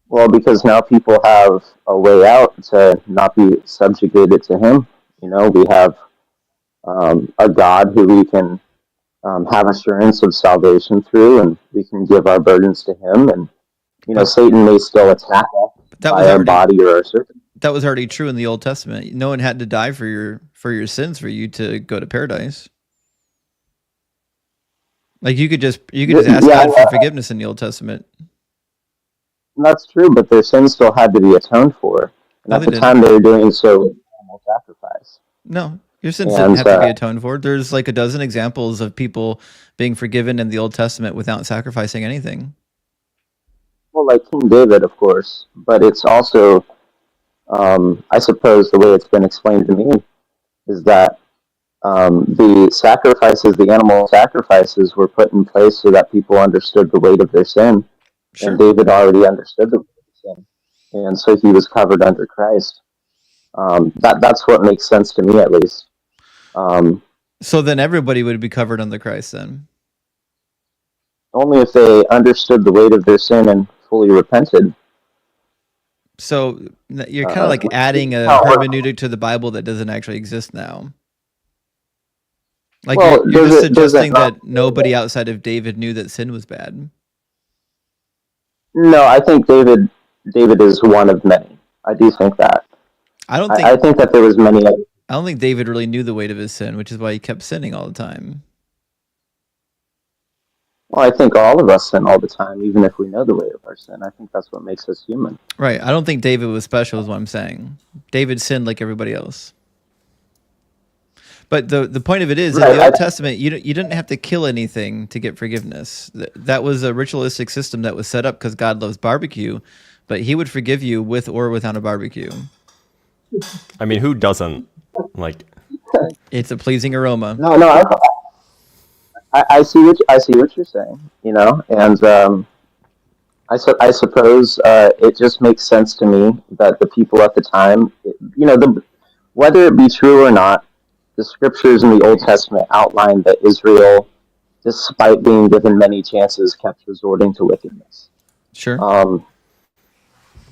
Well, because now people have a way out to not be subjugated to him. You know, we have a God who we can have assurance of salvation through, and we can give our burdens to him. And you know, Satan may still attack us by our body or our spirit. That was already true in the Old Testament. No one had to die for your sins for you to go to paradise. Like you could just ask God for forgiveness in the Old Testament. That's true, but their sins still had to be atoned for, and at the time they were doing so with animal sacrifice. No, your sins didn't have to be atoned for. There's like a dozen examples of people being forgiven in the Old Testament without sacrificing anything. Well, like King David, of course, but it's also, I suppose, the way it's been explained to me is that the sacrifices, the animal sacrifices, were put in place so that people understood the weight of their sin. Sure. And David already understood the weight of sin, and so he was covered under Christ. That's what makes sense to me, at least. So then everybody would be covered under Christ then? Only if they understood the weight of their sin and fully repented. So you're kind of like adding a hermeneutic to the Bible that doesn't actually exist now. Like you're just suggesting that nobody outside of David knew that sin was bad. No, I think David is one of many. I do think that. I think that there was many others. I don't think David really knew the weight of his sin, which is why he kept sinning all the time. Well, I think all of us sin all the time, even if we know the weight of our sin. I think that's what makes us human. Right. I don't think David was special is what I'm saying. David sinned like everybody else. But the point of it is, in the Old Testament, you didn't have to kill anything to get forgiveness. That was a ritualistic system that was set up because God loves barbecue. but he would forgive you with or without a barbecue. I mean, who doesn't? Like, It's a pleasing aroma. No, no, I see what you're saying, you know, and I suppose it just makes sense to me that the people at the time, you know, whether it be true or not, the scriptures in the Old Testament outline that Israel, despite being given many chances, kept resorting to wickedness. Sure.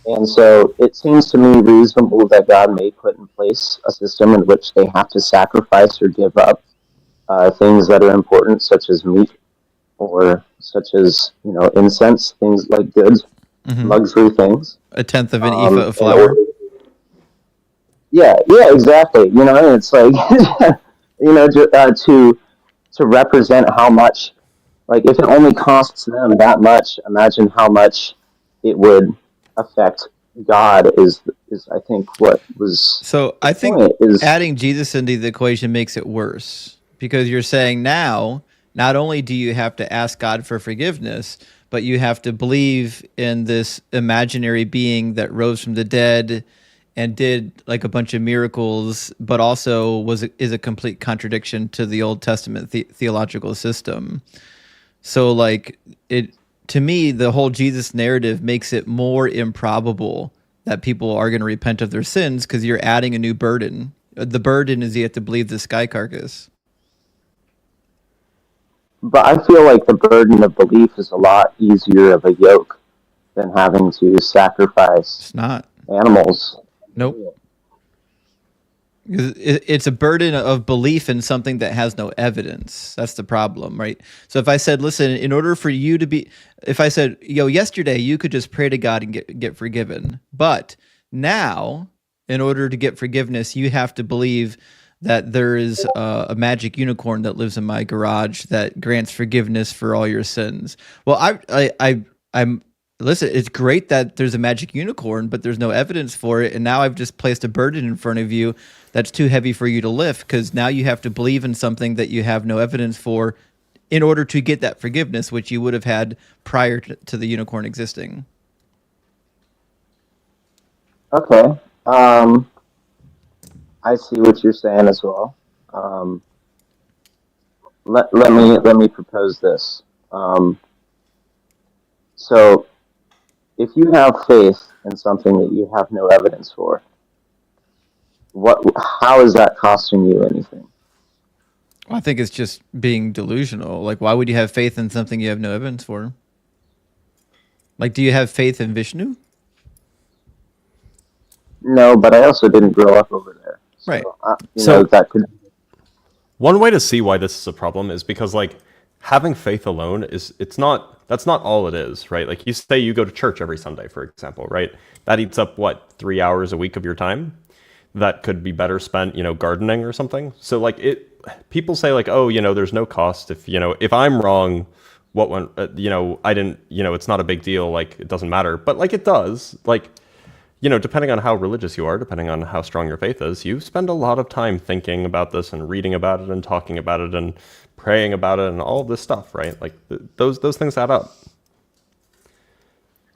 And so it seems to me reasonable that God may put in place a system in which they have to sacrifice or give up things that are important, such as meat or such as, you know, incense, things like goods, luxury things. A tenth of an ephah of flour. Yeah, exactly. You know, and it's like, you know, to represent how much, like, if it only costs them that much, imagine how much it would affect God. Is I think what was. So I think adding Jesus into the equation makes it worse, because you're saying now, not only do you have to ask God for forgiveness, but you have to believe in this imaginary being that rose from the dead and did like a bunch of miracles, but also is a complete contradiction to the Old Testament theological system. So like to me, the whole Jesus narrative makes it more improbable that people are going to repent of their sins, because you're adding a new burden. The burden is you have to believe the sky carcass. But I feel like the burden of belief is a lot easier of a yoke than having to sacrifice It's not. animals. Nope. It's a burden of belief in something that has no evidence. That's the problem, right? So if I said, listen, in order for you to be, if I said, yesterday you could just pray to God and get forgiven, but now, in order to get forgiveness, you have to believe that there is a magic unicorn that lives in my garage that grants forgiveness for all your sins. Well, I'm listen, it's great that there's a magic unicorn, but there's no evidence for it. And now I've just placed a burden in front of you that's too heavy for you to lift, because now you have to believe in something that you have no evidence for in order to get that forgiveness, which you would have had prior to the unicorn existing. Okay. I see what you're saying as well. Let me propose this. So, if you have faith in something that you have no evidence for, how is that costing you anything? Well, I think it's just being delusional. Like, why would you have faith in something you have no evidence for? Like, do you have faith in Vishnu? No, but I also didn't grow up over there. So, right. You know, that could. One way to see why this is a problem is because, like, having faith alone that's not all it is, right? Like, you say you go to church every Sunday, for example, right? That eats up 3 hours a week of your time that could be better spent, gardening or something. So like people say like, oh, there's no cost if I'm wrong, what went, I didn't, it's not a big deal. Like, it doesn't matter, but like it does. Like, depending on how religious you are, depending on how strong your faith is, you spend a lot of time thinking about this and reading about it and talking about it and praying about it and all of this stuff, right? Like those things add up.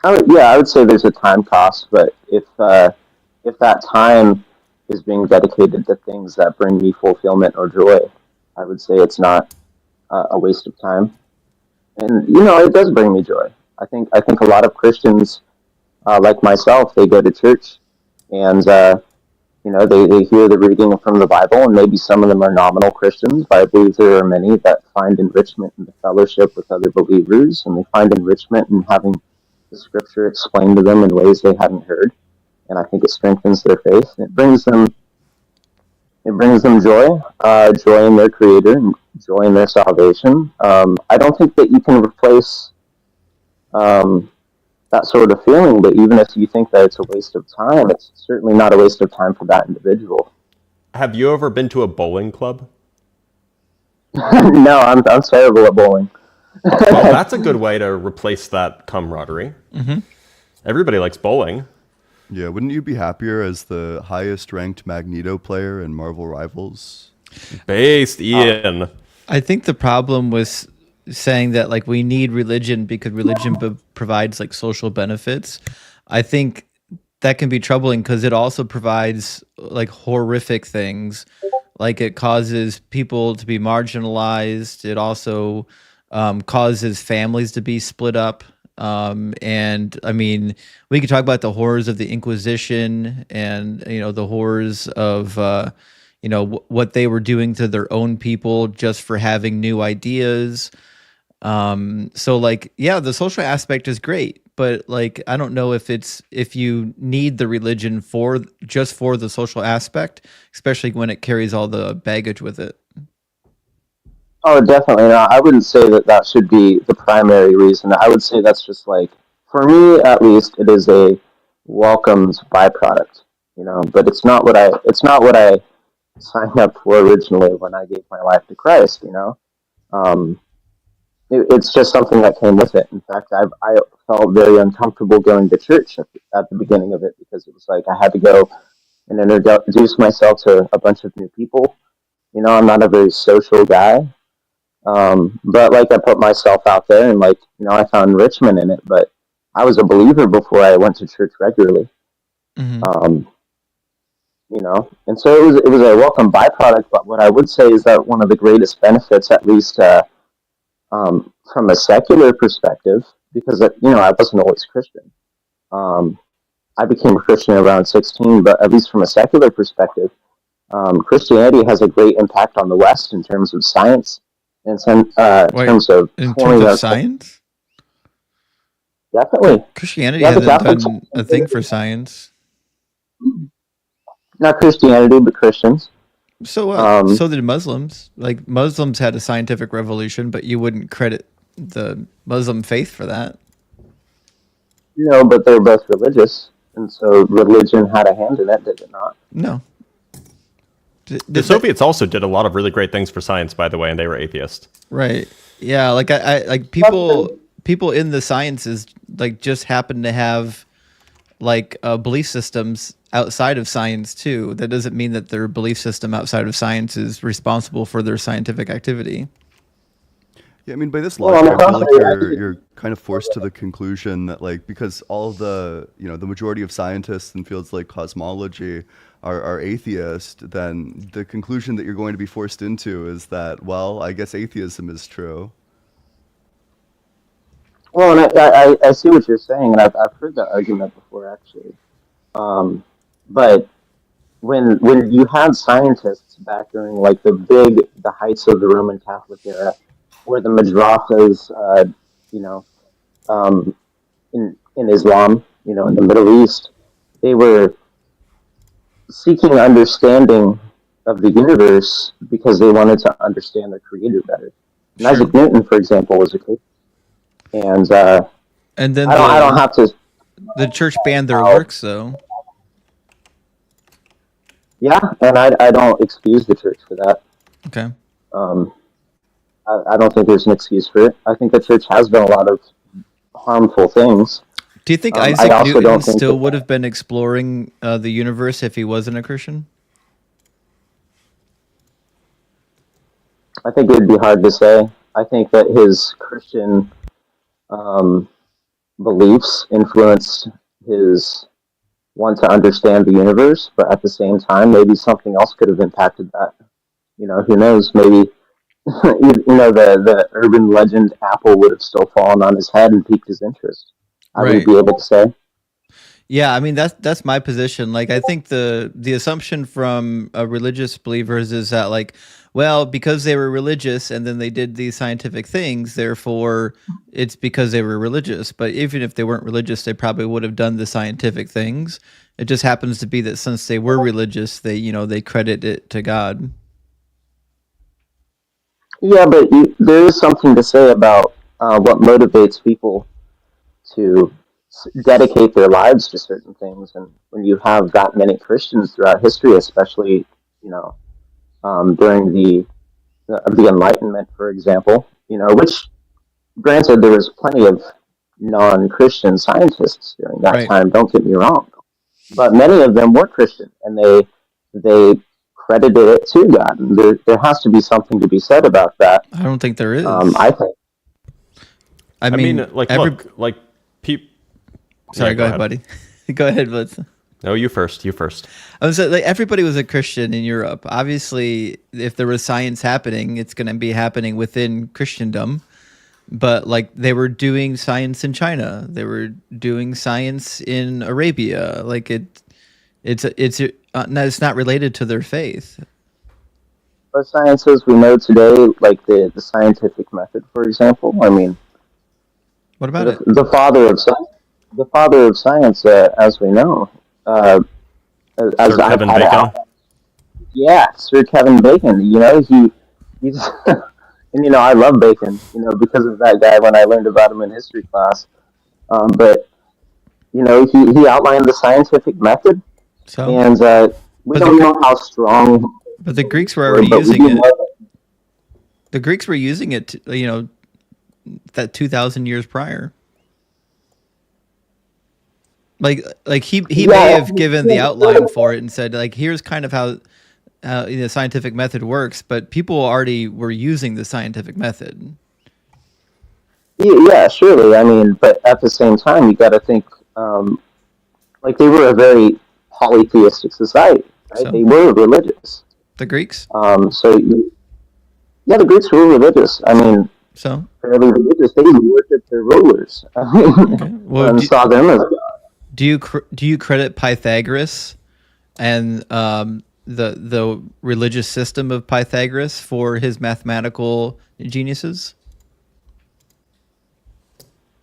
I would say there's a time cost, but if that time is being dedicated to things that bring me fulfillment or joy, I would say it's not a waste of time. And it does bring me joy. I think a lot of Christians, like myself, they go to church and they hear the reading from the Bible, and maybe some of them are nominal Christians, but I believe there are many that find enrichment in the fellowship with other believers, and they find enrichment in having the Scripture explained to them in ways they hadn't heard. And I think it strengthens their faith. It brings them joy, joy in their Creator, and joy in their salvation. I don't think that you can replace that sort of feeling, but even if you think that it's a waste of time, it's certainly not a waste of time for that individual. Have you ever been to a bowling club? No, I'm terrible at bowling. Well, that's a good way to replace that camaraderie. Mm-hmm. Everybody likes bowling. Yeah, wouldn't you be happier as the highest ranked Magneto player in Marvel Rivals? Based, Ian. I think the problem was saying that like we need religion because religion provides like social benefits. I think that can be troubling because it also provides like horrific things. Like it causes people to be marginalized. It also causes families to be split up. And I mean, we could talk about the horrors of the Inquisition and, the horrors of, what they were doing to their own people just for having new ideas. So like, yeah, the social aspect is great, but like, I don't know if you need the religion for the social aspect, especially when it carries all the baggage with it. Oh, definitely not. I wouldn't say that that should be the primary reason. I would say that's just like, for me at least, it is a welcomed byproduct, but it's not what I signed up for originally when I gave my life to Christ, Um, it's just something that came with it. In fact, I felt very uncomfortable going to church at the beginning of it because it was like I had to go and introduce myself to a bunch of new people. I'm not a very social guy, but like I put myself out there and like I found enrichment in it. But I was a believer before I went to church regularly. Mm-hmm. And so it was a welcome byproduct. But what I would say is that one of the greatest benefits, at least from a secular perspective, because I wasn't always Christian. I became a Christian around 16, but at least from a secular perspective, Christianity has a great impact on the West in terms of science, and in terms of science. Definitely, Christianity hasn't done a thing for science. Not Christianity, but Christians. So so did Muslims. Like Muslims had a scientific revolution, but you wouldn't credit the Muslim faith for that. But they're both religious, and so religion had a hand in it, did it not? No. The Soviets also did a lot of really great things for science, by the way, and they were atheist. Right. Yeah. Like I like people in the sciences like just happen to have like belief systems outside of science too. That doesn't mean that their belief system outside of science is responsible for their scientific activity. Yeah, I mean, by this logic, I feel like you're kind of forced to the conclusion that, like, because all the majority of scientists in fields like cosmology are atheist, then the conclusion that you're going to be forced into is that, well, I guess atheism is true. Well, and I see what you're saying, and I've heard that argument before, actually. But when you had scientists back during like the heights of the Roman Catholic era, where the madrasas, in Islam, in the Middle East, they were seeking understanding of the universe because they wanted to understand their creator better. And Isaac Newton, for example, was a Christian. And then I don't have to. The church banned their works, though. Yeah, and I don't excuse the church for that. Okay. I don't think there's an excuse for it. I think the church has done a lot of harmful things. Do you think Isaac Newton still would have been exploring the universe if he wasn't a Christian? I think it would be hard to say. I think that his Christian beliefs influenced his want to understand the universe, but at the same time, maybe something else could have impacted that. Who knows? Maybe the urban legend apple would have still fallen on his head and piqued his interest. I would be able to say. Yeah, I mean that's my position. Like I think the assumption from religious believers is that like, well, because they were religious and then they did these scientific things, therefore it's because they were religious. But even if they weren't religious, they probably would have done the scientific things. It just happens to be that since they were religious, they credit it to God. Yeah, but there is something to say about what motivates people to dedicate their lives to certain things. And when you have that many Christians throughout history, especially during the Enlightenment, for example, which granted there was plenty of non-Christian scientists during that time. Don't get me wrong, but many of them were Christian, and they credited it to God. There has to be something to be said about that. I don't think there is. I think. I mean, look, Sorry, Yeah, go ahead, buddy. Go ahead, Blitz. No, you first. You first. I was like, everybody was a Christian in Europe. Obviously, if there was science happening, it's going to be happening within Christendom. But like they were doing science in China, they were doing science in Arabia. Like it's not related to their faith. But sciences we know today, like the scientific method, for example. I mean, What about it? the father of science, as we know, as Sir I've Kevin had Bacon. out. Yeah, Sir Kevin Bacon. He's and I love Bacon. Because of that guy when I learned about him in history class. But he outlined the scientific method, So, and we But don't the- know how strong. but the Greeks were already but we using do it. know that- The Greeks were using it, that 2,000 years prior. Like he may have given the outline for it and said like here's kind of how the scientific method works, but people already were using the scientific method. Yeah, surely. I mean, but at the same time, you got to think, like they were a very polytheistic society, right? So? They were religious. The Greeks. Yeah, the Greeks were religious. I mean, So fairly religious. They worshipped their rulers. I mean, Well, and do- saw them as God. do you credit Pythagoras and the religious system of Pythagoras for his mathematical geniuses?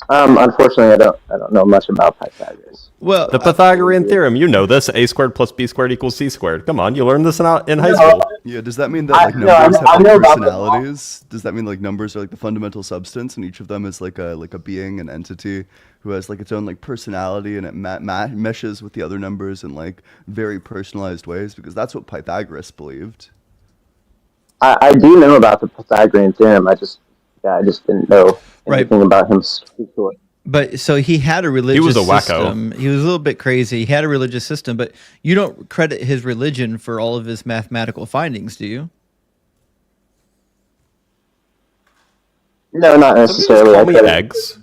Unfortunately, I don't know much about Pythagoras. Well, The Pythagorean theorem. You know this. A squared plus B squared equals C squared. Come on, you learned this in high school. Yeah, does that mean that like No, numbers I have know like about the- personalities? Does that mean like numbers are like the fundamental substance, and each of them is like a being, an entity who has like its own like personality, and it meshes with the other numbers in like very personalized ways? Because that's what Pythagoras believed. I do know about the Pythagorean theorem. I just didn't know Right. anything about him specifically. But so he had a religious was a wacko. system. He was a little bit crazy. He had a religious system, but you don't credit his religion for all of his mathematical findings, do you? No, not Somebody just necessarily. call me credit- eggs.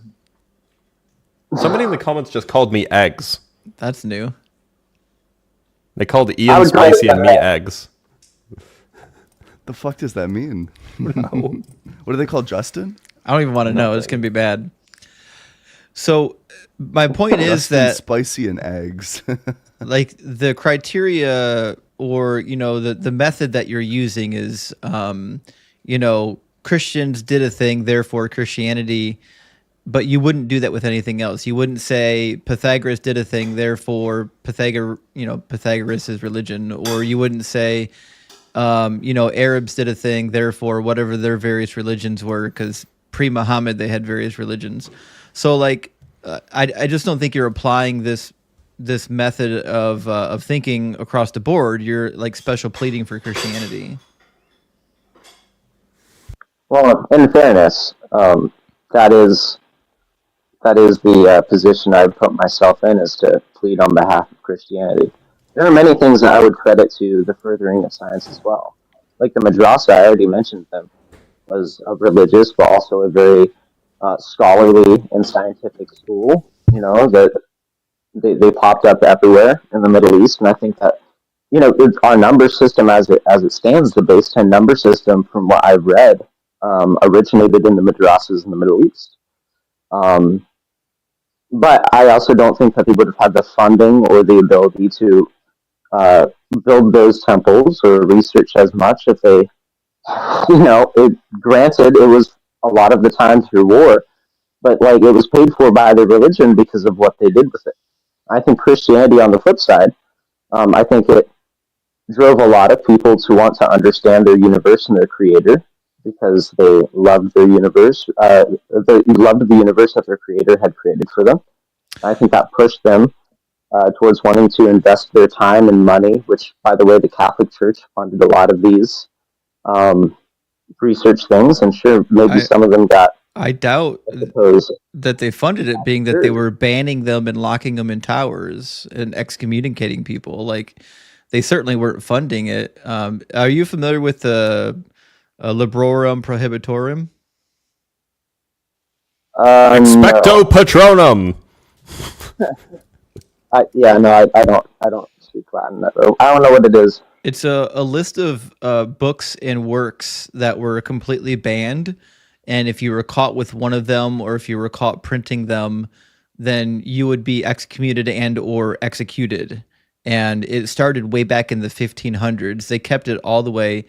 Somebody in the comments just called me eggs. That's new. They called I Ian would call Spicy it and me that. eggs. The fuck does that mean? What do they call Justin? I don't even want to know. It's going to be bad. So my point is Justin that spicy and eggs. like the criteria or the method that you're using is Christians did a thing, therefore Christianity, but you wouldn't do that with anything else. You wouldn't say Pythagoras did a thing, therefore Pythagoras is religion, or you wouldn't say Arabs did a thing, therefore whatever their various religions were, because pre-Muhammad they had various religions. So like I just don't think you're applying this method of thinking across the board. You're like special pleading for Christianity. Well, in fairness, that is the position I've put myself in, is to plead on behalf of Christianity. There are many things that I would credit to the furthering of science as well. Like the madrasa, I already mentioned them, was a religious but also a very scholarly and scientific school. That they popped up everywhere in the Middle East, and I think that our number system as it stands, the base 10 number system, from what I've read, originated in the madrasas in the Middle East. But I also don't think that they would have had the funding or the ability to build those temples or research as much if they, granted, it was a lot of the time through war, but like it was paid for by the religion because of what they did with it. I think Christianity, on the flip side, I think it drove a lot of people to want to understand their universe and their creator, because they loved their universe. They loved the universe that their creator had created for them. I think that pushed them towards wanting to invest their time and money, which, by the way, the Catholic Church funded a lot of these research things, and sure, maybe some of them got, I doubt I suppose, that they funded it, being that they were banning them and locking them in towers and excommunicating people. Like they certainly weren't funding it. Are you familiar with the Librorum Prohibitorum? Expecto no. Patronum. I don't speak Latin. I don't know what it is. It's a list of books and works that were completely banned, and if you were caught with one of them, or if you were caught printing them, then you would be excommunicated and or executed. And it started way back in the 1500s. They kept it all the way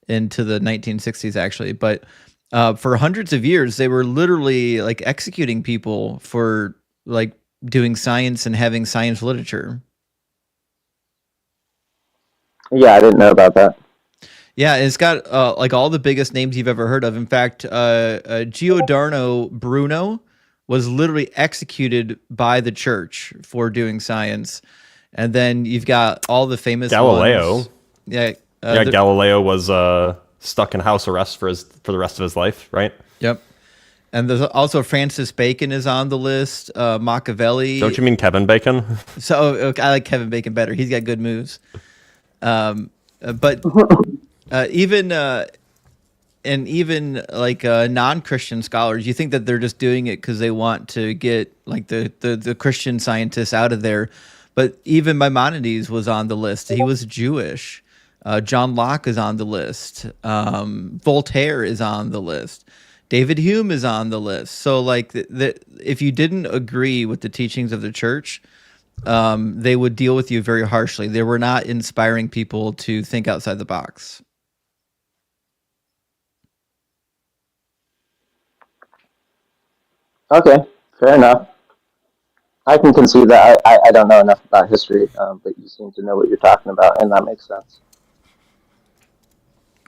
into the 1960s, actually. But for hundreds of years, they were literally like executing people for like doing science and having science literature. Yeah, I didn't know about that. Yeah, it's got like all the biggest names you've ever heard of. In fact, Giordano Bruno was literally executed by the church for doing science. And then you've got all the famous Galileo. ones. Yeah, Galileo was stuck in house arrest for the rest of his life, right? Yep. And there's also Francis Bacon is on the list. Machiavelli. Don't you mean Kevin Bacon? So I like Kevin Bacon better. He's got good moves. But even like non-Christian scholars, you think that they're just doing it because they want to get like the Christian scientists out of there. But even Maimonides was on the list. He was Jewish. John Locke is on the list. Voltaire is on the list. David Hume is on the list. So like if you didn't agree with the teachings of the church, they would deal with you very harshly. They were not inspiring people to think outside the box. Okay, fair enough. I can concede that. I don't know enough about history, but you seem to know what you're talking about, and that makes sense.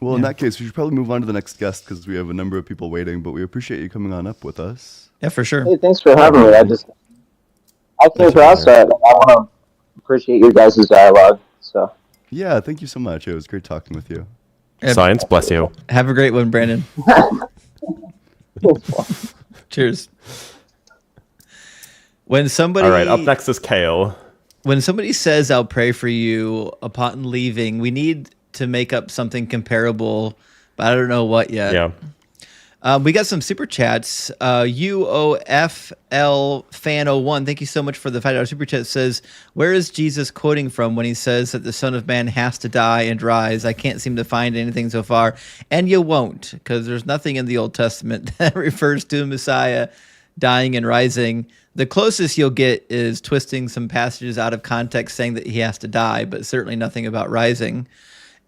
Well, in that case, we should probably move on to the next guest because we have a number of people waiting, but we appreciate you coming on up with us. Yeah, for sure. Hey, thanks for having me. I came across that. I want to appreciate your guys' dialogue. So Yeah, thank you so much. It was great talking with you. Science, bless you. Have a great one, Brandon. Cheers. When somebody All right, up next is Kale. When somebody says I'll pray for you upon leaving, we need to make up something comparable, but I don't know what yet. Yeah. We got some super chats. UOFL fan 01, thank you so much for the $5 super chat. Says, where is Jesus quoting from when he says that the Son of Man has to die and rise? I can't seem to find anything so far, and you won't, because there's nothing in the Old Testament that refers to Messiah dying and rising. The closest you'll get is twisting some passages out of context saying that he has to die, but certainly nothing about rising.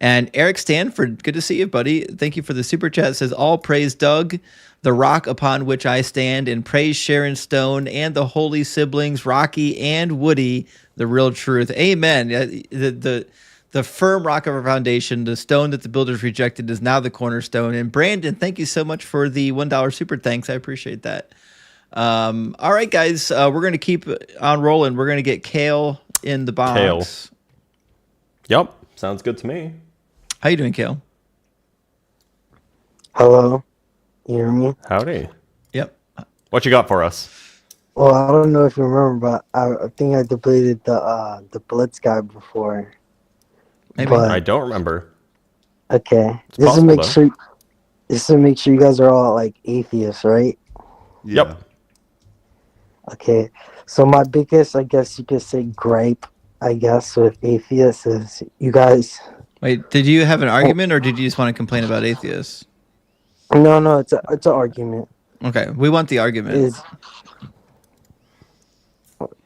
And Eric Stanford, good to see you, buddy. Thank you for the super chat. It says, all praise Doug, the rock upon which I stand, and praise Sharon Stone and the holy siblings, Rocky and Woody, the real truth. Amen. The firm rock of our foundation, the stone that the builders rejected is now the cornerstone. And Brandon, thank you so much for the $1 super thanks. I appreciate that. All right, guys, we're going to keep on rolling. We're going to get Kale in the box. Kale. Yep, sounds good to me. How you doing, Kale? Hello, you hear me? Howdy. Yep. What you got for us? Well, I don't know if you remember, but I think I debated the Blitz guy before. Maybe. But, I don't remember. okay, It's just to possible, make though. sure, you guys are all like atheists, right? Yeah. Yep. Okay, so my biggest, I guess you could say, gripe, I guess, with atheists is you guys. Wait, did you have an argument, or did you just want to complain about atheists? No, it's an argument. Okay, we want the argument.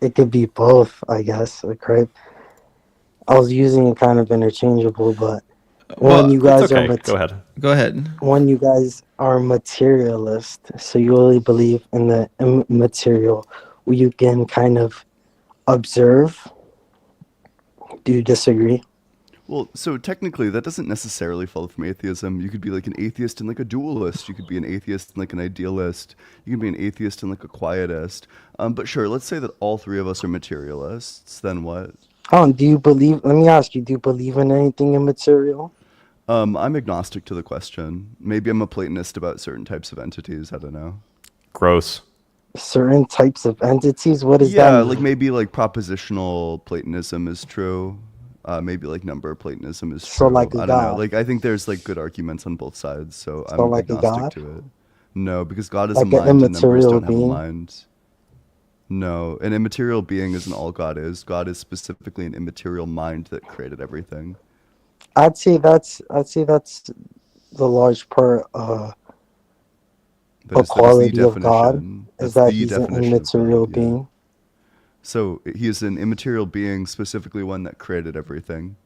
It could be both, I guess. A gripe. I was using it kind of interchangeable, but when you guys it's okay. are Go ahead. Go ahead. when you guys are materialist, so you only believe in the immaterial, where you can kind of observe. Do you disagree? Well, so technically, that doesn't necessarily follow from atheism. You could be like an atheist and like a dualist. You could be an atheist and like an idealist. You can be an atheist and like a quietist. But sure, let's say that all three of us are materialists. Then what? Do you believe? Let me ask you. Do you believe in anything immaterial? I'm agnostic to the question. Maybe I'm a Platonist about certain types of entities. I don't know. Gross. Certain types of entities. What is that? Yeah, mean? like maybe like propositional Platonism is true. Maybe like number Platonism is true. So like a I don't know. god. Like I think there's like good arguments on both sides. So So I'm like a agnostic god? to it. No, because God is Like a an mind and numbers immaterial don't have a being? mind. No, an immaterial being isn't all God is. God is specifically an immaterial mind that created everything. I'd say that's the large part That a is the quality of God definition. is That's that the he's an definition of God. immaterial Yeah. being. So he is an immaterial being, specifically one that created everything.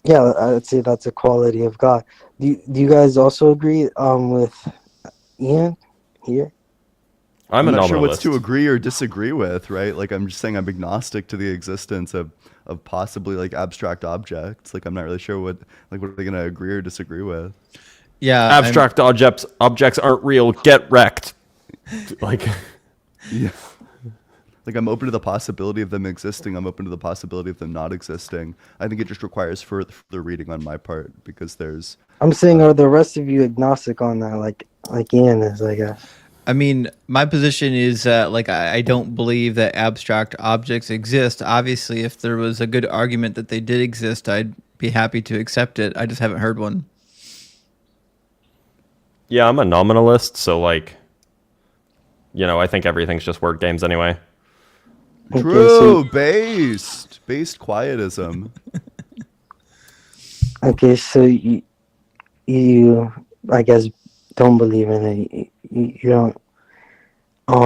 Yeah, I'd say that's a quality of God. Do you guys also agree with Ian here? I'm a not sure what's nominalist. to agree or disagree with, right? Like I'm just saying I'm agnostic to the existence of possibly like abstract objects. Like I'm not really sure what are they gonna agree or disagree with. Yeah, Abstract objects aren't real. Get wrecked. Like, Yeah. Like I'm open to the possibility of them existing. I'm open to the possibility of them not existing. I think it just requires further reading on my part because there's. I'm saying, are the rest of you agnostic on that, like Ian is, I guess? I mean, my position is that like I don't believe that abstract objects exist. Obviously, if there was a good argument that they did exist, I'd be happy to accept it. I just haven't heard one. yeah, I'm a nominalist, so like, I think everything's just word games anyway. Okay, True, based quietism. Okay, so you I guess don't believe in it. You don't. But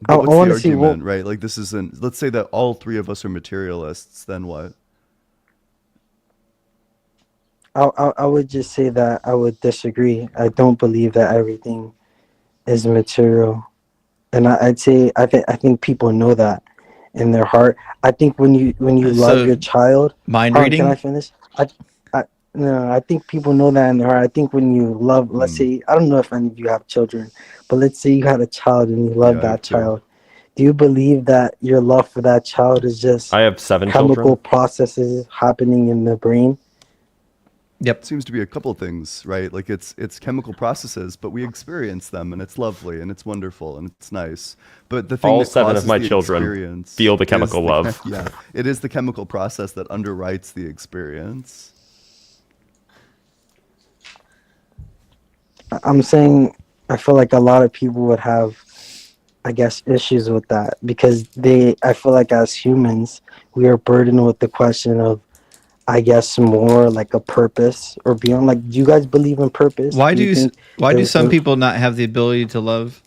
I what's want the to see argument, what. right? Like this isn't. Let's say that all three of us are materialists. Then what? I would just say that I would disagree. I don't believe that everything is material, and I'd say I think people know that in their heart. I think when you love So, your child. mind Hold on, can I reading? finish? No, I think people know that in their heart. I think when you love, let's say, I don't know if any of you have children, but let's say you had a child and you love Yeah, I have that two. child. Do you believe that your love for that child is just I have 7 chemical children. processes happening in the brain? Yep. Seems to be a couple things, right? Like it's chemical processes, but we experience them, and it's lovely, and it's wonderful, and it's nice. But the thing All that 7 of causes my the children experience feel the is chemical love. Yeah, it is the chemical process that underwrites the experience. I'm saying I feel like a lot of people would have, I guess, issues with that because I feel like as humans, we are burdened with the question of, I guess, more like a purpose or beyond. Like, do you guys believe in purpose? Why you do think why do some there- people not have the ability to love?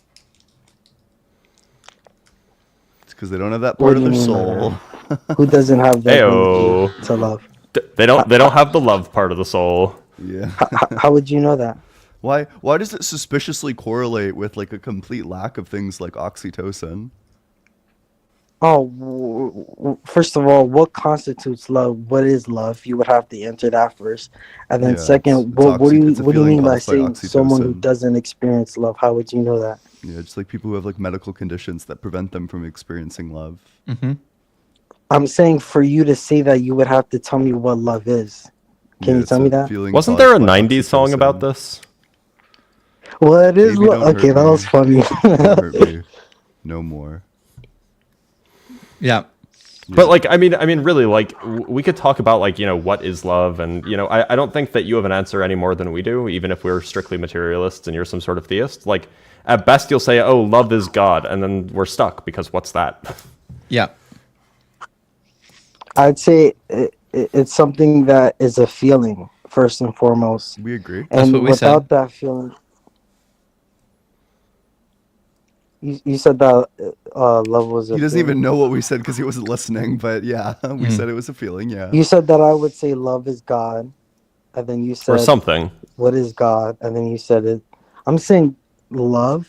It's because they don't have that What part of do their you mean by soul. who doesn't have the Ayo. ability to love? They don't have the love part of the soul. Yeah. How would you know that? Why does it suspiciously correlate with like a complete lack of things like oxytocin? Oh, first of all, what constitutes love? What is love? You would have to answer that first, and then Yeah, second, it's what do you it's a what do you feeling mean by caused by saying someone who oxytocin. doesn't experience love? How would you know that? Yeah, just like people who have like medical conditions that prevent them from experiencing love. Mm-hmm. I'm saying for you to say that, you would have to tell me what love is. Can you it's tell a me that? feeling Wasn't caused there a by 90s song about oxytocin. this? What is Baby, love? don't Okay, hurt that me. was funny. Don't hurt me. No more. Yeah. But like, I mean, really, like, we could talk about like, what is love, and I don't think that you have an answer any more than we do, even if we're strictly materialists and you're some sort of theist. Like, at best, you'll say, "Oh, love is God," and then we're stuck because what's that? Yeah. I'd say it's something that is a feeling first and foremost, We agree. That's and what we without said. that feeling, you said that love was a He doesn't feeling. even know what we said because he wasn't listening. But yeah, we Mm. said it was a feeling. Yeah. You said that I would say love is God, and then you Or said something. what is God, and then you said it. I'm saying love.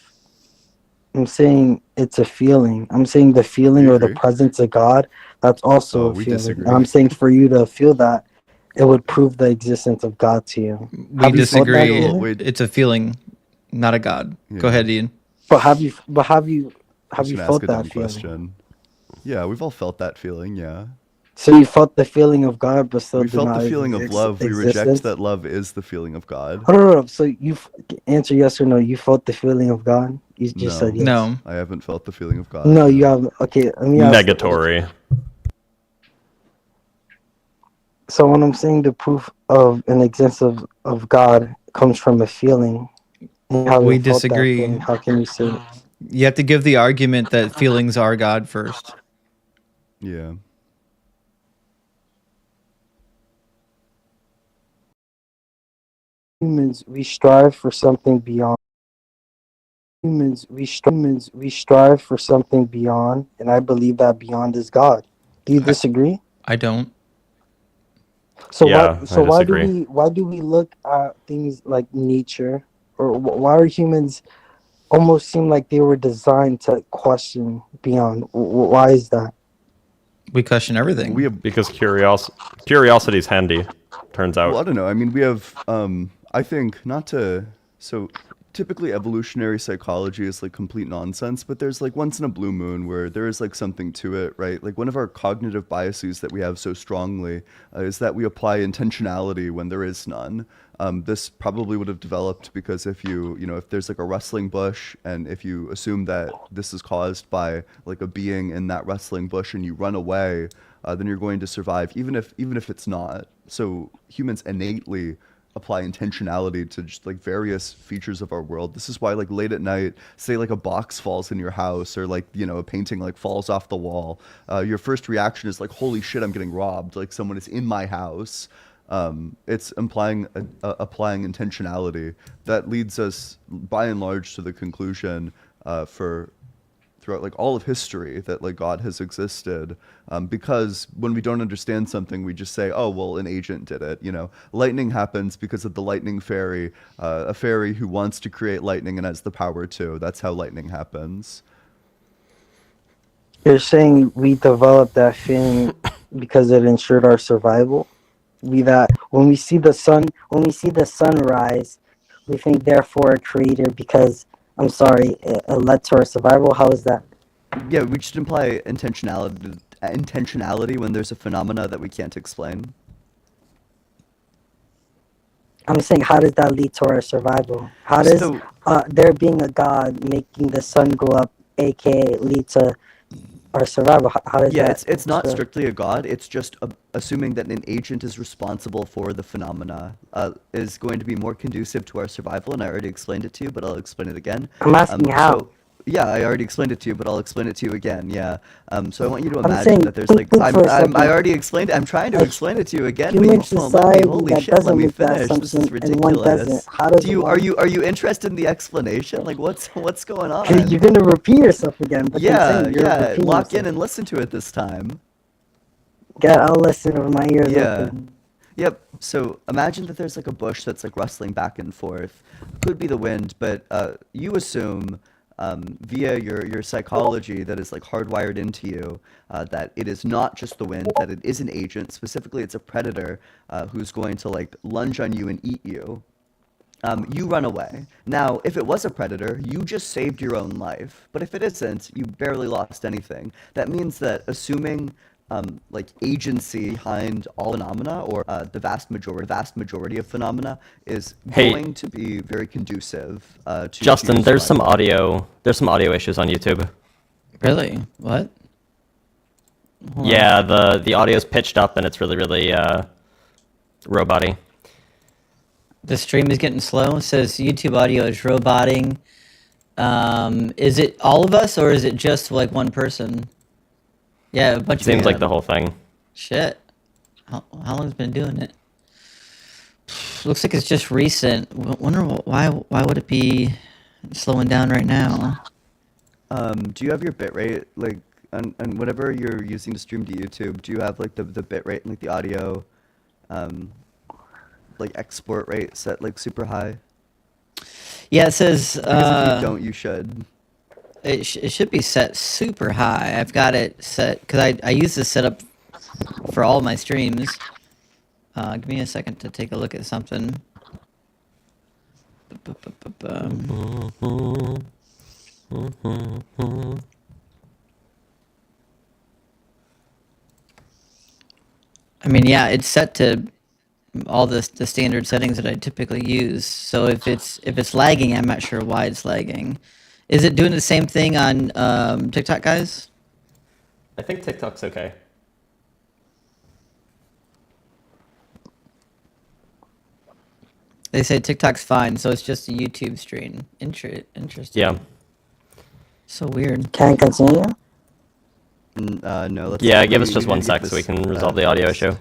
I'm saying it's a feeling. I'm saying the feeling We or the agree. presence of God. That's also Oh, a we feeling. disagree. And I'm saying for you to feel that, it would prove the existence of God to you. We Have you felt that disagree. feeling? Wait. It's a feeling, not a God. Go Yeah. ahead, Ian. But have you I'm felt just gonna ask a dumb that feeling? question. Yeah, we've all felt that feeling. Yeah. So you felt the feeling of God, but still We felt the deny feeling of love. We existence? reject that love is the feeling of God. Oh, no. So you answer yes or no. You felt the feeling of God. You just said yes. No. I haven't felt the feeling of God. No, you haven't. Okay, let me ask. Negatory. So when I'm saying the proof of an existence of God comes from a feeling, and you haven't We felt that disagree. feeling, how can you say? You have to give the argument that feelings are God first. Yeah. Humans, we strive for something beyond. We strive for something beyond, and I believe that beyond is God. Do you disagree? I don't. So Yeah, I why do disagree. we look at things like nature, or why are humans almost seem like they were designed to question beyond? Why is that? We question everything. We have Because curiosity's handy, turns Well, I out. don't know. I mean, we have, I think, not to, so typically evolutionary psychology is like complete nonsense, but there's like once in a blue moon where there is like something to it, right? Like one of our cognitive biases that we have so strongly is that we apply intentionality when there is none. This probably would have developed because if if there's like a rustling bush and if you assume that this is caused by like a being in that rustling bush and you run away, then you're going to survive, even if it's not. So humans innately apply intentionality to just like various features of our world. This is why like late at night, say like a box falls in your house or like a painting like falls off the wall, your first reaction is like, holy shit, I'm getting robbed, like someone is in my house. It's applying intentionality that leads us by and large to the conclusion for throughout like all of history that like God has existed, because when we don't understand something we just say, oh well, an agent did it. Lightning happens because of the lightning fairy, a fairy who wants to create lightning and has the power to. That's how lightning happens. You're saying we developed that feeling because it ensured our survival. That when we see the sun rise, we think therefore a creator because I'm sorry, it led to our survival. How is that? Yeah, we just imply intentionality when there's a phenomena that we can't explain. I'm saying, how does that lead to our survival? How does So there being a God making the sun go up, aka lead to our survival? How does yeah, that? it's not strictly a god. It's just assuming that an agent is responsible for the phenomena is going to be more conducive to our survival. And I already explained it to you, but I'll explain it again. I'm asking how. So yeah, I already explained it to you, but I'll explain it to you again. Yeah. So I want you to I'm imagine saying, that there's like think for a second. I already explained it. I'm trying to A explain it to you again, but you human just won't let me. society Holy that shit, let doesn't me make that finish. This is assumption and one doesn't. ridiculous. How does Do you one? are you interested in the explanation? Like what's going You're on? gonna repeat yourself again. But Yeah, continue. You're yeah. repeating Lock in yourself. and listen to it this time. God, I'll listen with my ears Yeah. open. Yep. So imagine that there's like a bush that's like rustling back and forth. Could be the wind, but you assume via your psychology that is like hardwired into you that it is not just the wind, that it is an agent. Specifically, it's a predator who's going to like lunge on you and eat you. You run away. Now, if it was a predator, you just saved your own life. But if it isn't, you barely lost anything. That means that assuming like agency behind all phenomena, or the vast majority of phenomena, is Hey. going to be very conducive to Justin, your there's some survival. audio issues on YouTube. Really? What? Hold on. Yeah, the audio's pitched up and it's really robot-y. The stream is getting slow. It says YouTube audio is roboting. Is it all of us or is it just like one person? Yeah, a bunch of Seems people. like the whole thing. Shit. How long has it been doing it? Looks like it's just recent. Wonder why would it be slowing down right now? Do you have your bitrate like on whatever you're using to stream to YouTube? Do you have like the bitrate and like the audio, like export rate set like super high? Yeah, it says Because if you don't, you should. it should be set super high. I've got it set because I use this setup for all my streams. Give me a second to take a look at something. I mean, yeah, it's set to all the standard settings that I typically use. So if it's lagging, I'm not sure why it's lagging. Is it doing the same thing on TikTok, guys? I think TikTok's okay. They say TikTok's fine, so it's just a YouTube stream. Interesting. Yeah. So weird. Can I continue? No. Let's Yeah, let give me- us just you one need to sec get so we this, can resolve the audio issue.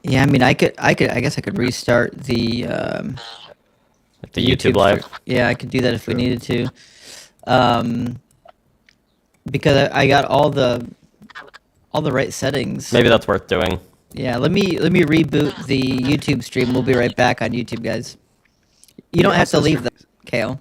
Yeah, I mean, I guess I could restart the The YouTube live. Yeah, I could do that if we needed to. Because I got all the right settings. Maybe that's worth doing. Yeah, let me reboot the YouTube stream. We'll be right back on YouTube, guys. You don't have to leave the KO.